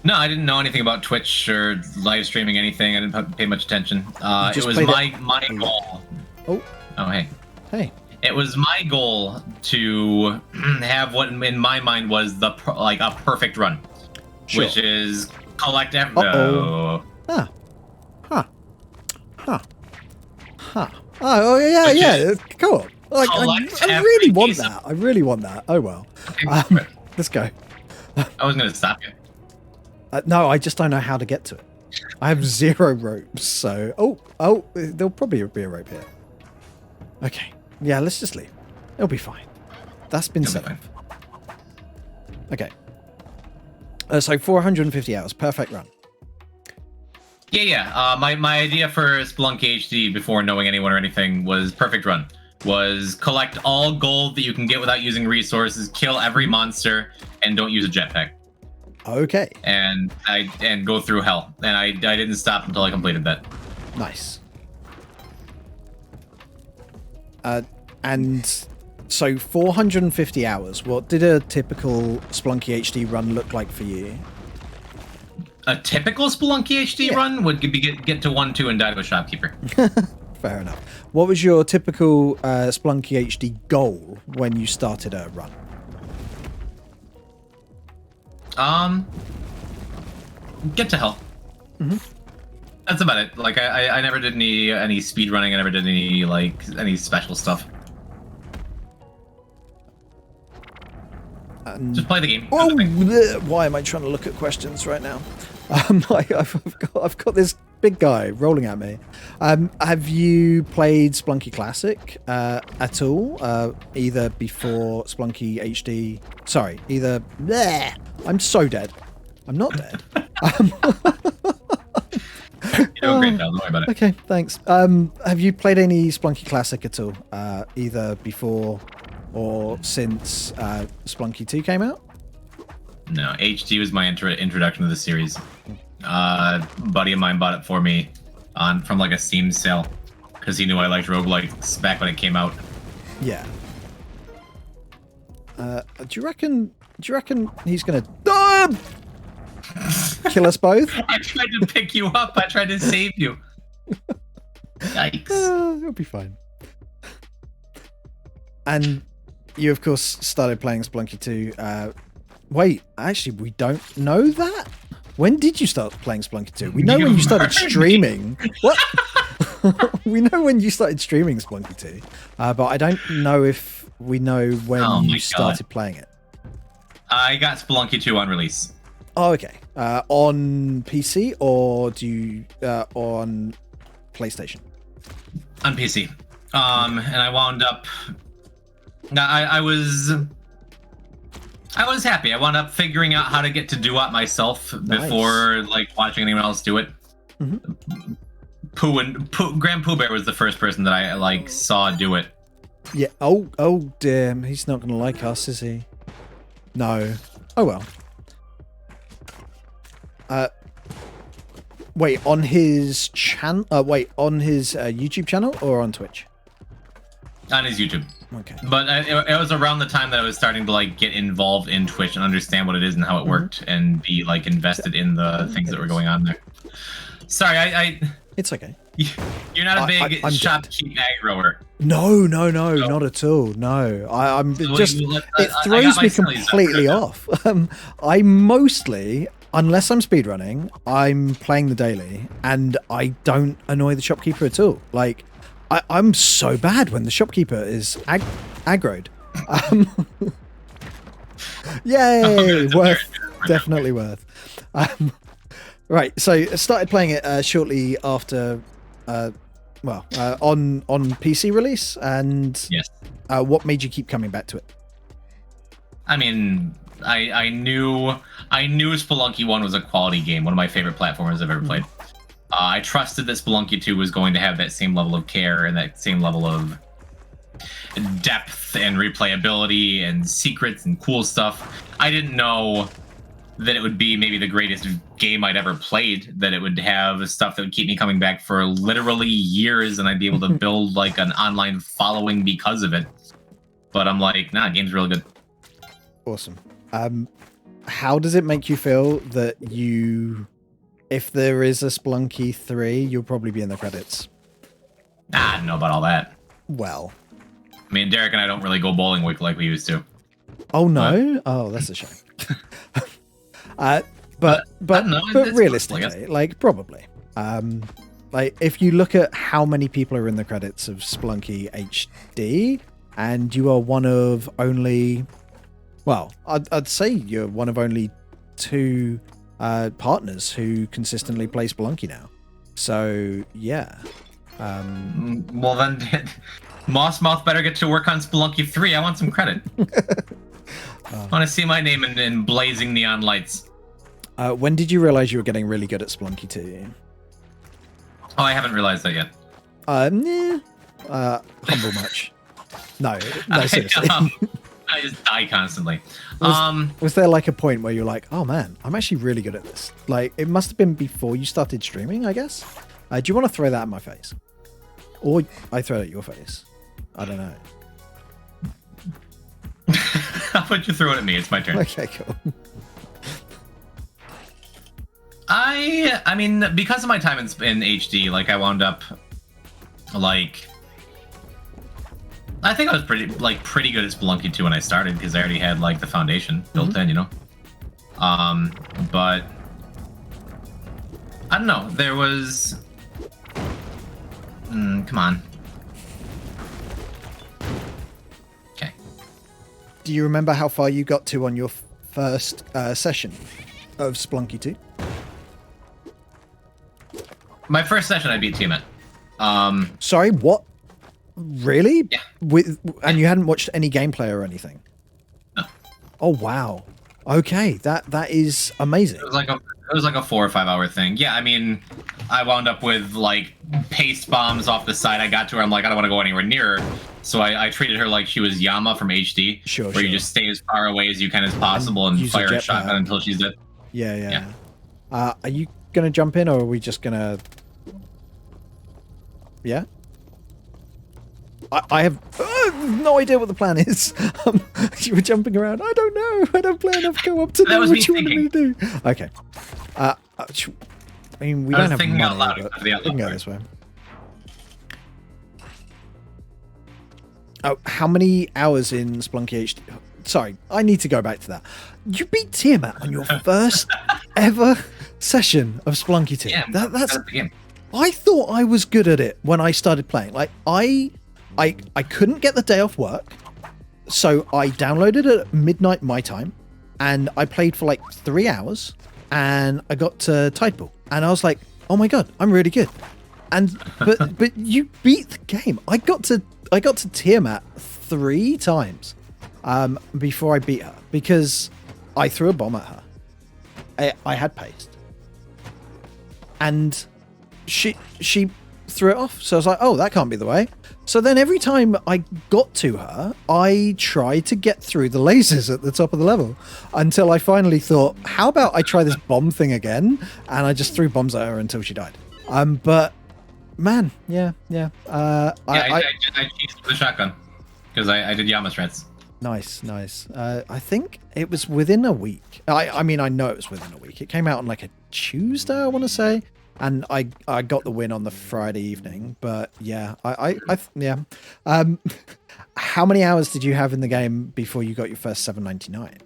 No, I didn't know anything about Twitch or live streaming anything. I didn't pay much attention. It was my goal. Oh, hey. Hey. It was my goal to have what in my mind was a perfect run, Sure. which is collect. Oh. Oh yeah. Cool. Like, I really want that. I really want that. Oh well. Let's go. I was gonna stop you. No, I just don't know how to get to it. I have 0 ropes, so... Oh, there'll probably be a rope here. Okay. Yeah, let's just leave. It'll be fine. That's been set up. Okay. So 450 hours. Perfect run. Yeah. My idea for Spelunky HD before knowing anyone or anything was perfect run. Was collect all gold that you can get without using resources, kill every monster, and don't use a jetpack. Okay. And go through hell. And I didn't stop until I completed that. Nice. And so 450 hours. What did a typical Spelunky HD run look like for you? A typical Spelunky HD run would be get to 1-2 and die to a shopkeeper. Fair enough. What was your typical Spelunky HD goal when you started a run? Get to hell. Mm-hmm. That's about it. Like I never did any speed running. I never did any special stuff. Just play the game. Oh, why am I trying to look at questions right now? I've got this big guy rolling at me. Have you played Spelunky Classic at all? Either before Spelunky HD? Sorry, either. Bleh, I'm so dead. I'm not dead. You're doing great, pal. Don't worry about it. Okay, thanks. Have you played any Spelunky Classic at all? Either before or since Spelunky 2 came out? No, HD was my introduction to the series. A buddy of mine bought it for me from like a Steam sale because he knew I liked roguelikes back when it came out. Yeah. Do you reckon he's gonna kill us both? I tried to pick you up. I tried to save you. Yikes. It'll be fine. And you, of course, started playing Spelunky 2. Wait, actually, we don't know that? When did you start playing Spelunky 2? We know when you started streaming. What? We know when you started streaming Spelunky 2. But I don't know if we know when you started playing it. I got Spelunky 2 on release. Oh, okay. On PC or do you on PlayStation? On PC. And I wound up. I was happy. I wound up figuring out how to get to do it myself before like watching anyone else do it. Mm-hmm. Grand Pooh Bear was the first person that I saw do it. Yeah. Oh, damn. He's not gonna like us, is he? No. Oh well. Wait, on his channel? On his YouTube channel or on Twitch? On his YouTube. Okay. But it was around the time that I was starting to get involved in Twitch and understand what it is and how it worked and be invested in the things that were going on there. Sorry, It's okay. You're not a big shopkeep aggroer. No, not at all. No, I'm just. It throws me completely off. I mostly, unless I'm speedrunning, I'm playing the daily, and I don't annoy the shopkeeper at all. Like, I'm so bad when the shopkeeper is aggroed. Yay! Definitely worth. Right, so I started playing it shortly after, on PC release, and yes. What made you keep coming back to it? I mean, I knew Spelunky 1 was a quality game, one of my favorite platformers I've ever played. I trusted that Spelunky 2 was going to have that same level of care and that same level of depth and replayability and secrets and cool stuff. I didn't know that it would be maybe the greatest game I'd ever played, that it would have stuff that would keep me coming back for literally years, and I'd be able to build like an online following because of it. But I'm like, nah, game's really good. Awesome. How does it make you feel that if there is a Spelunky 3, you'll probably be in the credits? Nah, I don't know about all that. Well, I mean, Derek and I don't really go bowling week like we used to. Oh no! Oh, that's a shame. But realistically, like probably, like if you look at how many people are in the credits of Spelunky HD, and you are one of only, well, I'd say you're one of only 2 partners who consistently play Spelunky now. So yeah. Well then, Mossmouth better get to work on Spelunky 3. I want some credit. I want to see my name in blazing neon lights. When did you realize you were getting really good at Spelunky 2? Oh, I haven't realized that yet. Humble much. No, seriously. I just die constantly. Was there like a point where you're like, oh man, I'm actually really good at this? Like, it must have been before you started streaming, I guess. Do you want to throw that at my face? Or I throw it at your face? I don't know. How about you throw it at me? It's my turn. Okay, cool. I mean, because of my time in HD, like I wound up, like, I think I was pretty good at Spelunky 2 when I started because I already had like the foundation built in, you know. But I don't know. There was, come on. Okay. Do you remember how far you got to on your first session of Spelunky 2? My first session, I beat Tiamat. Sorry, what? Really? Yeah. And you hadn't watched any gameplay or anything? No. Oh wow. Okay, that is amazing. It was like a 4 or 5 hour thing. Yeah, I mean, I wound up with like paste bombs off the side. I got to her. I'm like, I don't want to go anywhere near her. So I treated her like she was Yama from HD, where you just stay as far away as you can as possible and fire a shotgun until she's dead. Yeah. Are you gonna jump in, or are we just gonna? Yeah. I have no idea what the plan is. You were jumping around. I don't know. I don't play enough co-op to know what you wanted me to do. Okay. I mean, we don't have money, but we can go this way. Oh, how many hours in Spelunky HD? Sorry, I need to go back to that. You beat Tiamat on your first ever session of Spelunky 2. Yeah, that's the game. I thought I was good at it when I started playing. Like I couldn't get the day off work, so I downloaded it at midnight my time, and I played for like 3 hours, and I got to Tidal, and I was like, oh my god, I'm really good. And but you beat the game. I got to Tiamat 3 times before I beat her because I threw a bomb at her. I had paste, and she threw it off. So I was like, oh, that can't be the way. So then every time I got to her, I tried to get through the lasers at the top of the level until I finally thought, how about I try this bomb thing again? And I just threw bombs at her until she died. But man, yeah. I cheated with the shotgun because I did Yama strats. Nice. I think it was within a week. I mean, I know it was within a week. It came out on like a Tuesday, I want to say. And I got the win on the Friday evening, but yeah, yeah. How many hours did you have in the game before you got your first 799?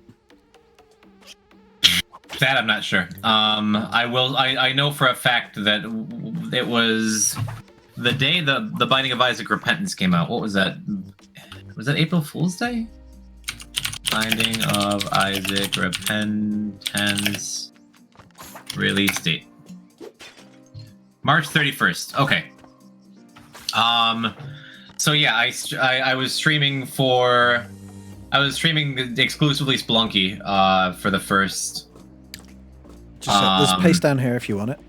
That I'm not sure. I know for a fact that it was the day the Binding of Isaac Repentance came out. What was that? Was that April Fool's Day? Binding of Isaac Repentance release date. March 31st. Okay. So yeah, I was streaming for I was streaming exclusively Spelunky for the first. Just there's paste down here if you want it.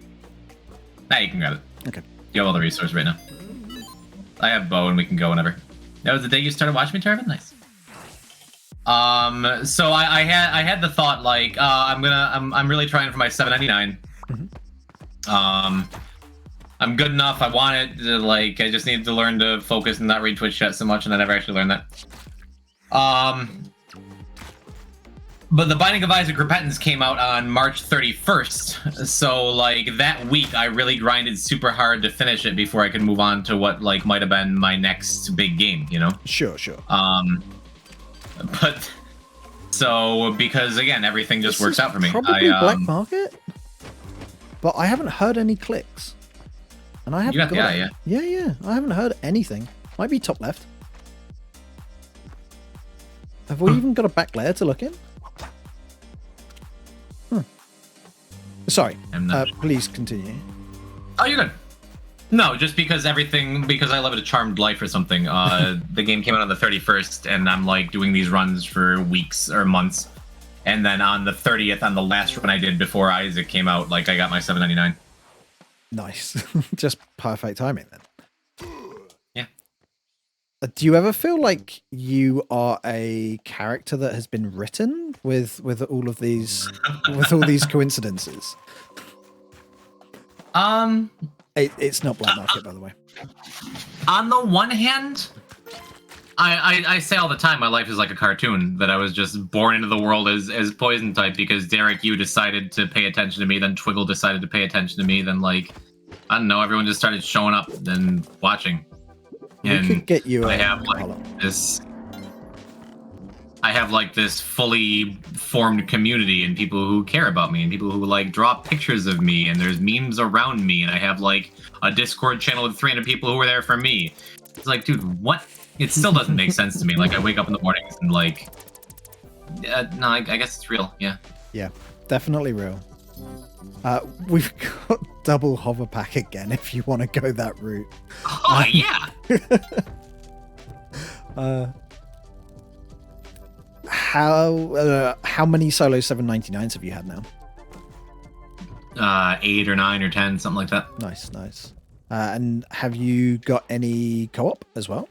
Nah, you can grab it. Okay. You have all the resources right now. I have bow and we can go whenever. That was the day you started watching me, Tarvin? Nice. So I had the thought like I'm really trying for my 799. I'm good enough. I want it to, like, I just need to learn to focus and not read Twitch chat so much, and I never actually learned that. But the Binding of Isaac Repentance came out on March 31st, so like that week I really grinded super hard to finish it before I could move on to what like might have been my next big game, you know? Sure. But so because again everything just works out for me. Probably black market, but I haven't heard any clicks, and I haven't. Yeah. I haven't heard anything. Might be top left. Have we even got a back layer to look in? Sorry. Please continue. Oh, you're good. No, just because I live a charmed life or something. The game came out on the 31st, and I'm like doing these runs for weeks or months, and then on the 30th, on the last run I did before Isaac came out, like I got my 799. Nice, just perfect timing then. Yeah. Do you ever feel like you are a character that has been written with all of these with all these coincidences? It's not black market, by the way. On the one hand, I say all the time my life is like a cartoon, that I was just born into the world as PoisonType because Derek, you decided to pay attention to me, then Twiggle decided to pay attention to me, then like, I don't know, everyone just started showing up and watching. We could get you I have like this fully formed community and people who care about me and people who like draw pictures of me, and there's memes around me, and I have like a Discord channel with 300 people who are there for me. It's like, dude, what? It still doesn't make sense to me. Like I wake up in the mornings and like, no, I guess it's real. Yeah. Yeah, definitely real. We've got double hover pack again if you want to go that route. Oh, yeah. How many solo 799s have you had now? 8 or 9 or 10, something like that. Nice. And have you got any co-op as well?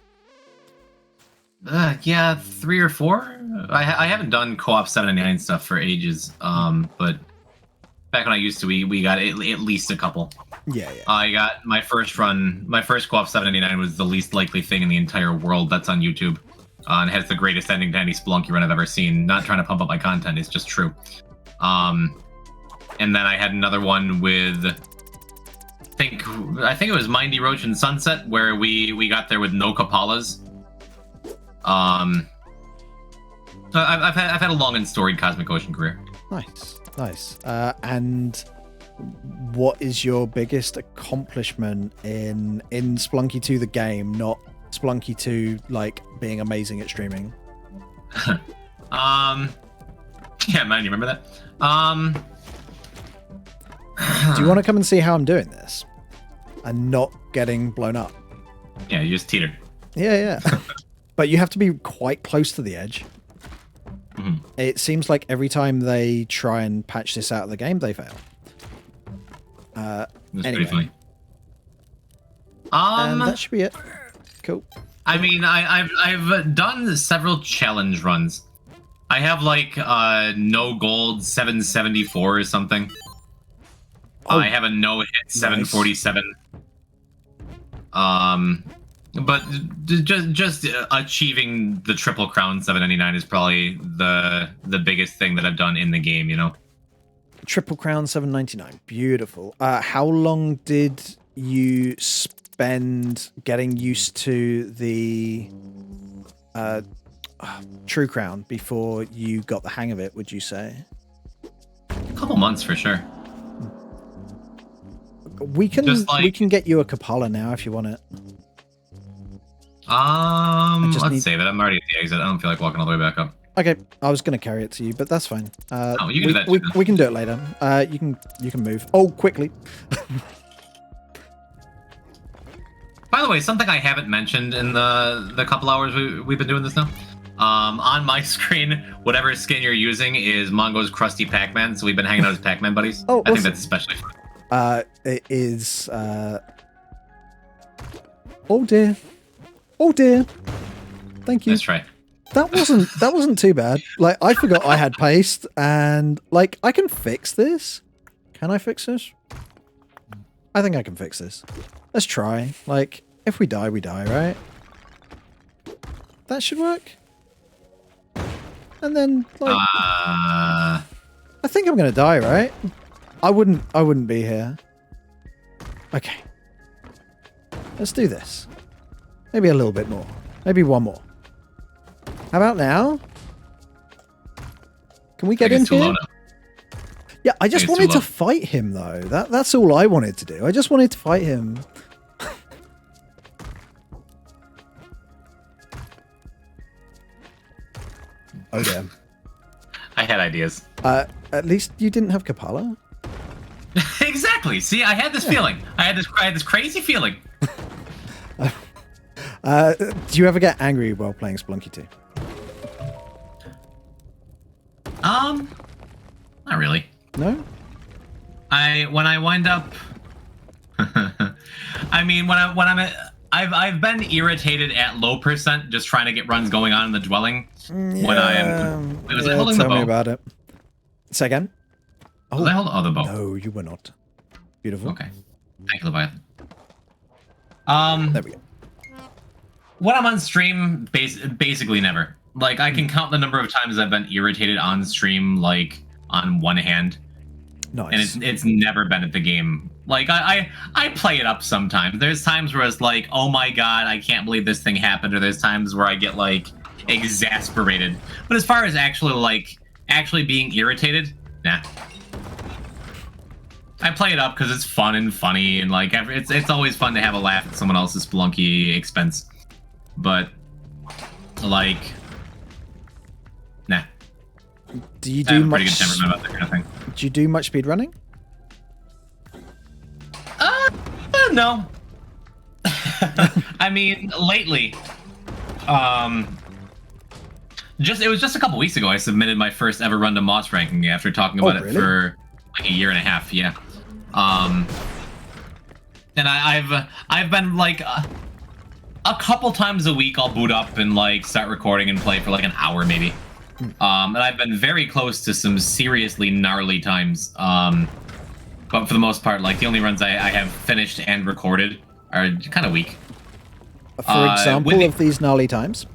Yeah, 3 or 4. I haven't done co-op 799 stuff for ages. But back when I used to, we got at least a couple. Yeah. I got my first run. My first co-op 799 was the least likely thing in the entire world. That's on YouTube. And has the greatest ending to any Spelunky run I've ever seen. Not trying to pump up my content, it's just true. And then I had another one with, I think it was Mindy Roach and Sunset, where we got there with no Kapalas. I've had a long and storied Cosmic Ocean career. Nice. And what is your biggest accomplishment in Spelunky 2 the game, not Spelunky 2 like being amazing at streaming? Yeah, man, you remember that? Do you want to come and see how I'm doing this and not getting blown up? Yeah, you just teeter. Yeah. But you have to be quite close to the edge. Mm-hmm. It seems like every time they try and patch this out of the game, they fail. That's anyway. pretty funny. And that should be it. Cool. I mean, I've done several challenge runs. I have like no gold 774 or something. Oh, I have a no hit 747. But just achieving the Triple Crown 799 is probably the biggest thing that I've done in the game, you know? Triple Crown 799. Beautiful. How long did you spend getting used to the True Crown before you got the hang of it, would you say? A couple months for sure. We can get you a Kapala now if you want it. Let's save it. I'm already at the exit. I don't feel like walking all the way back up. Okay, I was going to carry it to you, but that's fine. You can do that too. We can do it later. You can move. Oh, quickly. By the way, something I haven't mentioned in the couple hours we've been doing this now. On my screen, whatever skin you're using is Mongo's Krusty Pac-Man, so we've been hanging out as Pac-Man buddies. Oh, I think awesome. that's especially fun. It is. Oh dear. Oh dear. Thank you. Let's try. That wasn't too bad. Like, I forgot I had paste, and like, I can fix this. Can I fix this? I think I can fix this. Let's try. Like, if we die, right? That should work. And then, like, I think I'm gonna die, right? I wouldn't be here. Okay. Let's do this. Maybe a little bit more. Maybe one more. How about now? Can we get in here? Yeah, I just wanted to fight him, though. That's all I wanted to do. I just wanted to fight him. Oh, damn. I had ideas. At least you didn't have Kapala. Exactly. See, I had this feeling. I had this crazy feeling. Do you ever get angry while playing Spelunky 2? Not really. No? When I wind up, I mean, I've been irritated at low percent just trying to get runs going on in the dwelling. Yeah, When I am, was I holding the bow? Tell me about it. Say again? Oh, was I holding the bow? No, you were not. Beautiful. Okay. Thank you, Leviathan. There we go. When I'm on stream, basically never. Like, I can count the number of times I've been irritated on stream, like, on one hand. Nice. And it's never been at the game. Like, I play it up sometimes. There's times where it's like, oh my god, I can't believe this thing happened. Or there's times where I get, like, exasperated. But as far as actually being irritated, nah. I play it up because it's fun and funny, and, like, it's always fun to have a laugh at someone else's Spelunky expense. But, like, nah. Do you do much? Pretty good temperament about that kind of thing. Do you do much speedrunning? No. I mean, lately, it was just a couple weeks ago I submitted my first ever run to Moss ranking after talking about it for like a year and a half. Yeah. And I've been like a couple times a week I'll boot up and like start recording and play for like an hour maybe. And I've been very close to some seriously gnarly times. But for the most part, like the only runs I have finished and recorded are kind of weak. For example of these gnarly times?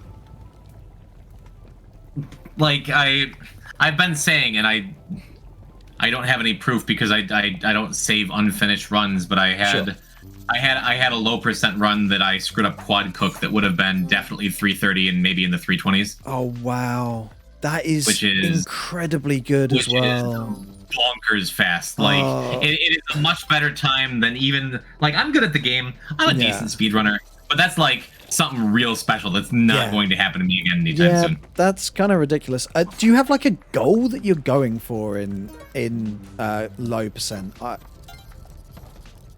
Like I've been saying, and I don't have any proof because I don't save unfinished runs, but I had a low percent run that I screwed up quad cook that would have been definitely 330 and maybe in the 320s. Oh wow. That is incredibly good as well. Bonkers fast. Like it is a much better time than even like I'm good at the game. I'm a decent speedrunner, but that's like something real special that's not going to happen to me again anytime soon. That's kind of ridiculous. Do you have like a goal that you're going for in low percent?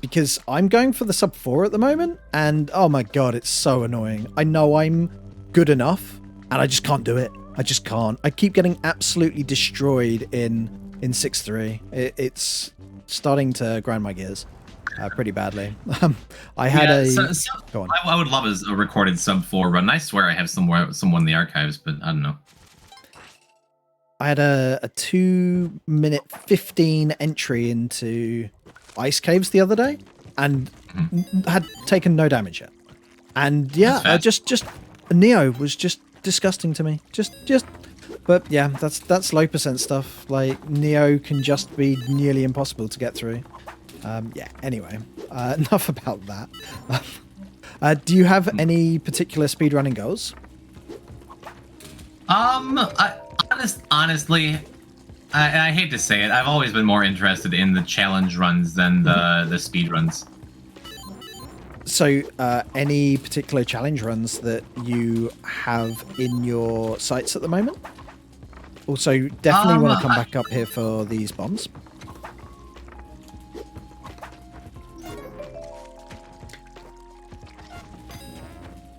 Because I'm going for the sub 4 at the moment, and oh my god, it's so annoying. I know I'm good enough, and I just can't do it. I just can't. I keep getting absolutely destroyed in 6.3. It's starting to grind my gears pretty badly. I had go on. I would love a recorded sub 4 run. I swear I have someone in the archives, but I don't know. I had a 2-minute 15 entry into ice caves the other day, and had taken no damage yet. And yeah, just Neo was just disgusting to me. But yeah, that's low percent stuff. Like Neo can just be nearly impossible to get through. Yeah. Anyway, enough about that. Do you have any particular speedrunning goals? Honestly, I hate to say it, I've always been more interested in the challenge runs than the speed runs. So, any particular challenge runs that you have in your sights at the moment? Also, definitely want to come back up here for these bombs.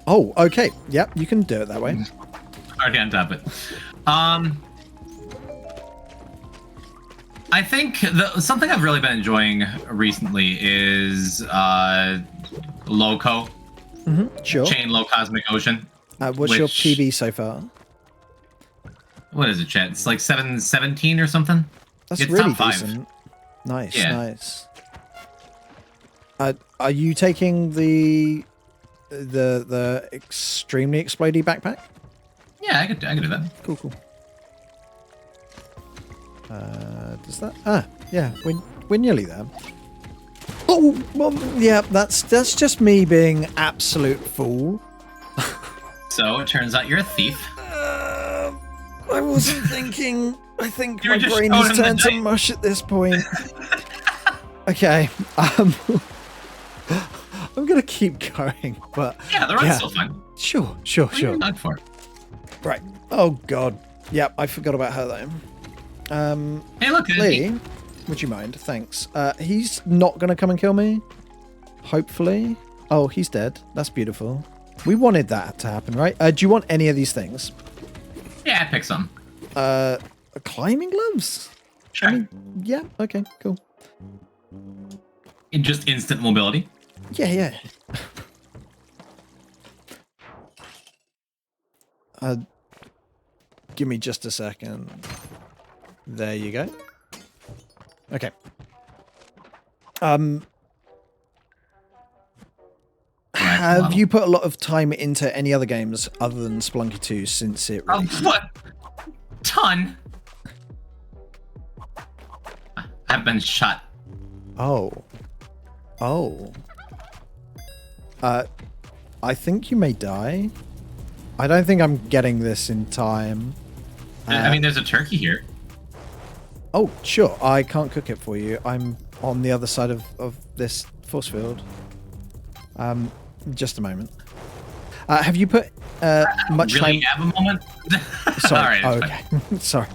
Oh, okay. Yep, you can do it that way. already on top of it. I think something I've really been enjoying recently is Loco. Sure. Chain Low Cosmic Ocean. What's your PB so far? What is it, chat? It's like 717 or something. That's it's really top 5. decent. Nice, Yeah. nice. Are you taking the extremely explodey backpack? Yeah, I could do that. Cool, cool. Does that? Ah, yeah. We're nearly there. Oh, well, yeah. That's just me being absolute fool. So it turns out you're a thief. I wasn't thinking. I think You're my just brain showing has him the turned to dice. mush at this point. Okay. I'm gonna keep going, but Yeah, the run's still fun. Sure. What are you not for? Right. Oh God. Yep, I forgot about her though. Hey, look, Lee, would you mind? Thanks. He's not gonna come and kill me. Hopefully. Oh, he's dead. That's beautiful. We wanted that to happen, right? Do you want any of these things? Yeah, I pick some. Climbing gloves? Sure. I mean, yeah. Okay. Cool. Just instant mobility. Yeah. Give me just a second. There you go. Okay. Have you put a lot of time into any other games other than Spelunky 2 since it released? What? Ton. I've been shot. Oh. I think you may die. I don't think I'm getting this in time. I mean, there's a turkey here. Oh, sure. I can't cook it for you. I'm on the other side of this force field. Just a moment. Have you put much really time... have a moment? Sorry. All right, okay. Sorry.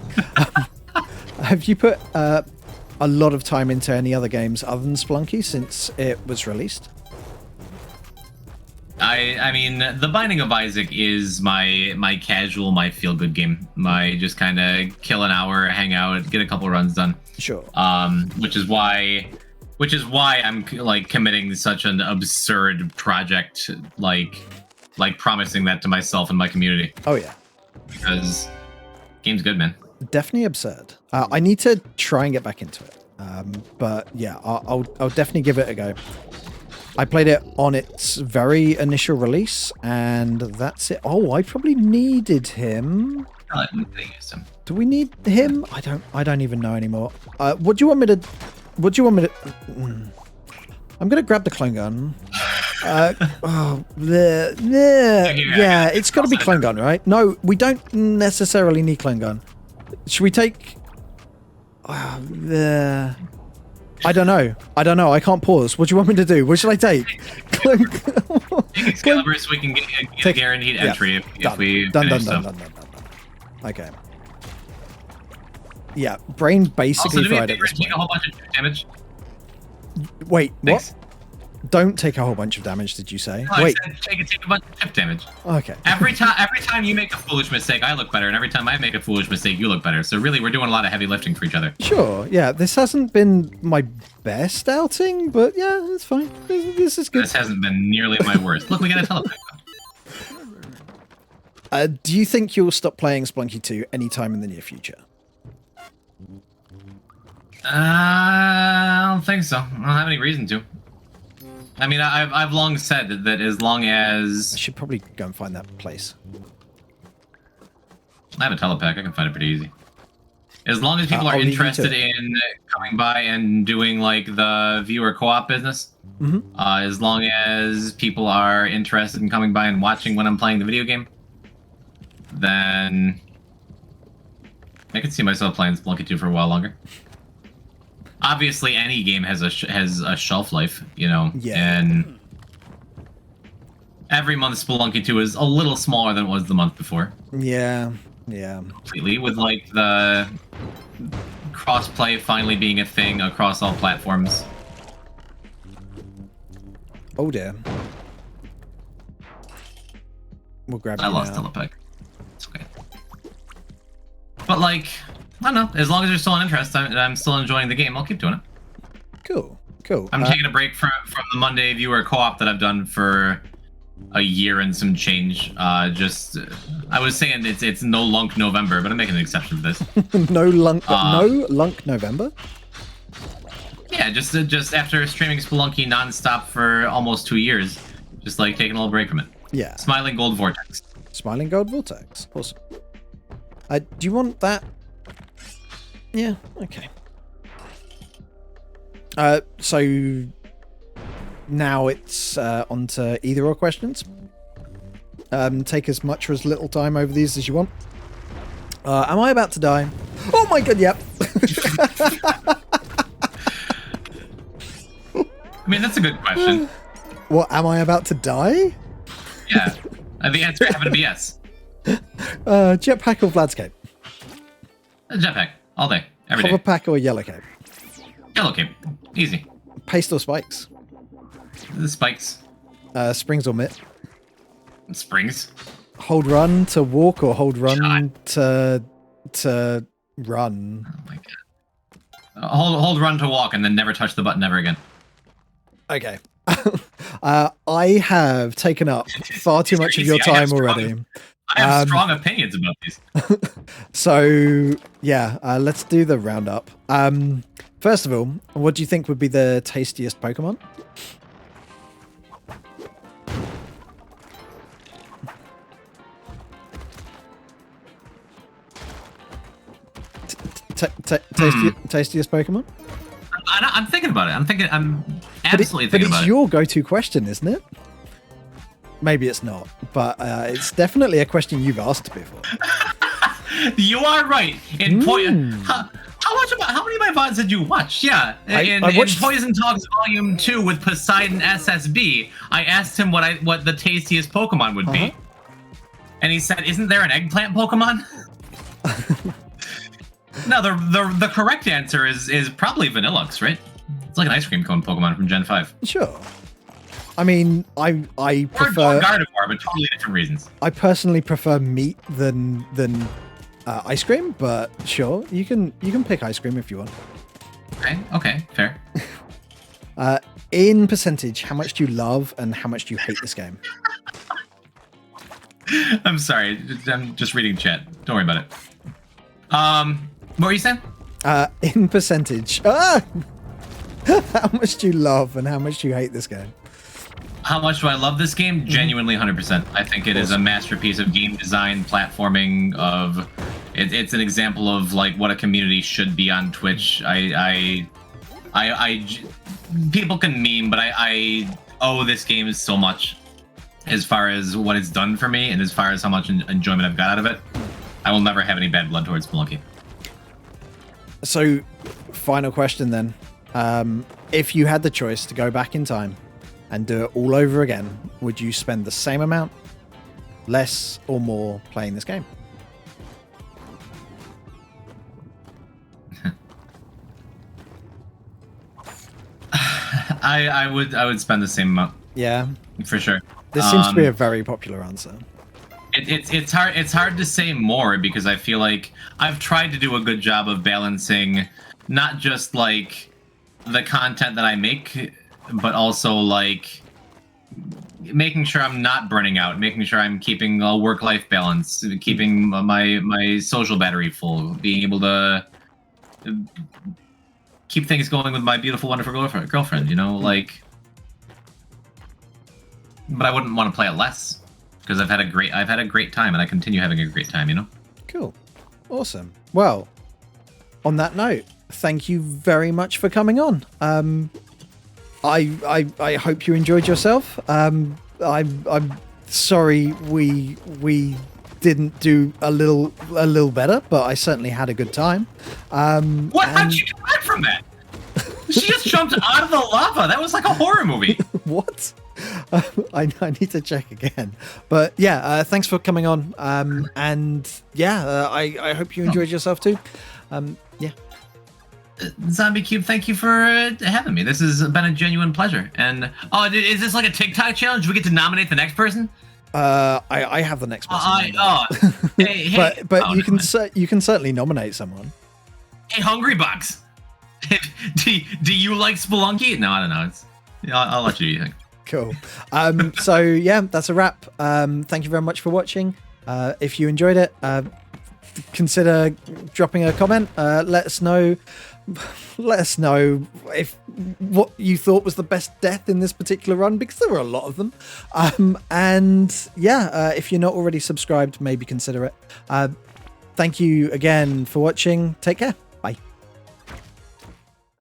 Have you put a lot of time into any other games other than Spelunky since it was released? I mean, The Binding of Isaac is my casual, my feel-good game. My just kind of kill an hour, hang out, get a couple runs done. Sure. Which is why I'm like committing such an absurd project, like promising that to myself and my community. Oh yeah. Because game's good, man. Definitely absurd. I need to try and get back into it. But yeah, I'll definitely give it a go. I played it on its very initial release, and that's it. Oh, I probably needed him. I used him. Do we need him? I don't even know anymore. What do you want me to? I'm gonna grab the clone gun. Yeah, it's got to be clone gun, right? No, we don't necessarily need clone gun. Should we take? I don't know. I can't pause. What do you want me to do? What should I take? Take Excalibur so we can get a guaranteed entry if we done. Okay. Yeah, brain basically also, fried at this take a point. whole bunch of damage. Wait, Thanks. what? Don't take a whole bunch of damage, did you say? No, Wait. I said take a bunch of chip damage. Okay. Every time you make a foolish mistake, I look better, and every time I make a foolish mistake, you look better. So really, we're doing a lot of heavy lifting for each other. Sure, yeah. This hasn't been my best outing, but yeah, it's fine. This is good. This hasn't been nearly my worst. Look, we got a teleport. Do you think you'll stop playing Spelunky 2 anytime in the near future? I don't think so. I don't have any reason to. I mean, I've long said that as long as... I should probably go and find that place. I have a telepack. I can find it pretty easy. As long as people are interested in coming by and doing, like, the viewer co-op business. Mm-hmm. As long as people are interested in coming by and watching when I'm playing the video game. Then... I could see myself playing Spelunky 2 for a while longer. Obviously, any game has a shelf life, you know. Yeah. And every month, Spelunky 2 is a little smaller than it was the month before. Yeah. Completely, with like the cross-play finally being a thing across all platforms. Oh dear. We'll grab. I lost telepack. It's okay. But like, I don't know. As long as there's still an interest, I'm still enjoying the game. I'll keep doing it. Cool. I'm taking a break from the Monday viewer co-op that I've done for a year and some change. I was saying it's no lunk November, but I'm making an exception for this. No lunk November. Yeah, just after streaming Spelunky nonstop for almost 2 years, just like taking a little break from it. Yeah. Smiling Gold Vortex. Smiling Gold Vortex. Awesome. Do you want that? Yeah. Okay. So now it's on to either or questions. Take as much or as little time over these as you want. Am I about to die? Oh my god, yep. I mean, that's a good question. What, am I about to die? Yeah. The answer happened to be yes. Jetpack or Vladscape? Jetpack. All day. Every day. Hoverpack or Yellow Cape? Yellow Cape. Easy. Paste or Spikes? The spikes. Springs or Mitt? Springs. Hold run to walk or hold run to run? Oh my god. Hold run to walk and then never touch the button ever again. Okay. I have taken up far too much of your time already. I have strong opinions about these. So, yeah, let's do the roundup. First of all, what do you think would be the tastiest Pokemon? Tastiest Pokemon? I'm thinking about it. I'm absolutely thinking about it. But it's your go-to question, isn't it? Maybe it's not, but it's definitely a question you've asked before. You are right. In how many of my VODs did you watch? Yeah, in Poison Talks Volume 2 with Poseidon SSB, I asked him what the tastiest Pokemon would be, and he said, "Isn't there an eggplant Pokemon?" No, the correct answer is probably Vanillux, right? It's like an ice cream cone Pokemon from Gen 5. Sure. I mean, I prefer or Gardevoir, but totally different reasons. I personally prefer meat than ice cream, but sure, you can pick ice cream if you want. Okay, fair. In percentage, how much do you love and how much do you hate this game? I'm sorry, I'm just reading chat. Don't worry about it. What were you saying? In percentage. How much do you love and how much do you hate this game? How much do I love this game? Genuinely 100%. I think it is a masterpiece of game design, platforming, it's an example of like what a community should be on Twitch. People can meme, but I owe this game so much as far as what it's done for me and as far as how much enjoyment I've got out of it. I will never have any bad blood towards Spelunky. So, final question then. If you had the choice to go back in time and do it all over again, would you spend the same amount, less or more playing this game? I would spend the same amount. Yeah, for sure. This seems to be a very popular answer. It's hard to say more because I feel like I've tried to do a good job of balancing not just like the content that I make, but also like making sure I'm not burning out, making sure I'm keeping a work-life balance, keeping my social battery full, being able to keep things going with my beautiful, wonderful girlfriend, you know, like. But I wouldn't want to play it less because I've had a great time and I continue having a great time, you know. Cool, awesome. Well, on that note, thank you very much for coming on. I hope you enjoyed yourself. I'm sorry we didn't do a little better, but I certainly had a good time. What? How'd you come back from that? She just jumped out of the lava. That was like a horror movie. What? I need to check again. But yeah, thanks for coming on. And yeah, I hope you enjoyed yourself too. Yeah. Zombie Cube, thank you for having me. This has been a genuine pleasure. And is this like a TikTok challenge? Do we get to nominate the next person? I have the next person. Hey, but oh, you can never you can certainly nominate someone. Hey, Hungry Bucks. do you like Spelunky? No, I don't know. I'll let you think. Cool. So yeah, that's a wrap. Thank you very much for watching. If you enjoyed it, consider dropping a comment. Let us know if what you thought was the best death in this particular run, because there were a lot of them. And yeah, if you're not already subscribed, maybe consider it. Thank you again for watching. Take care.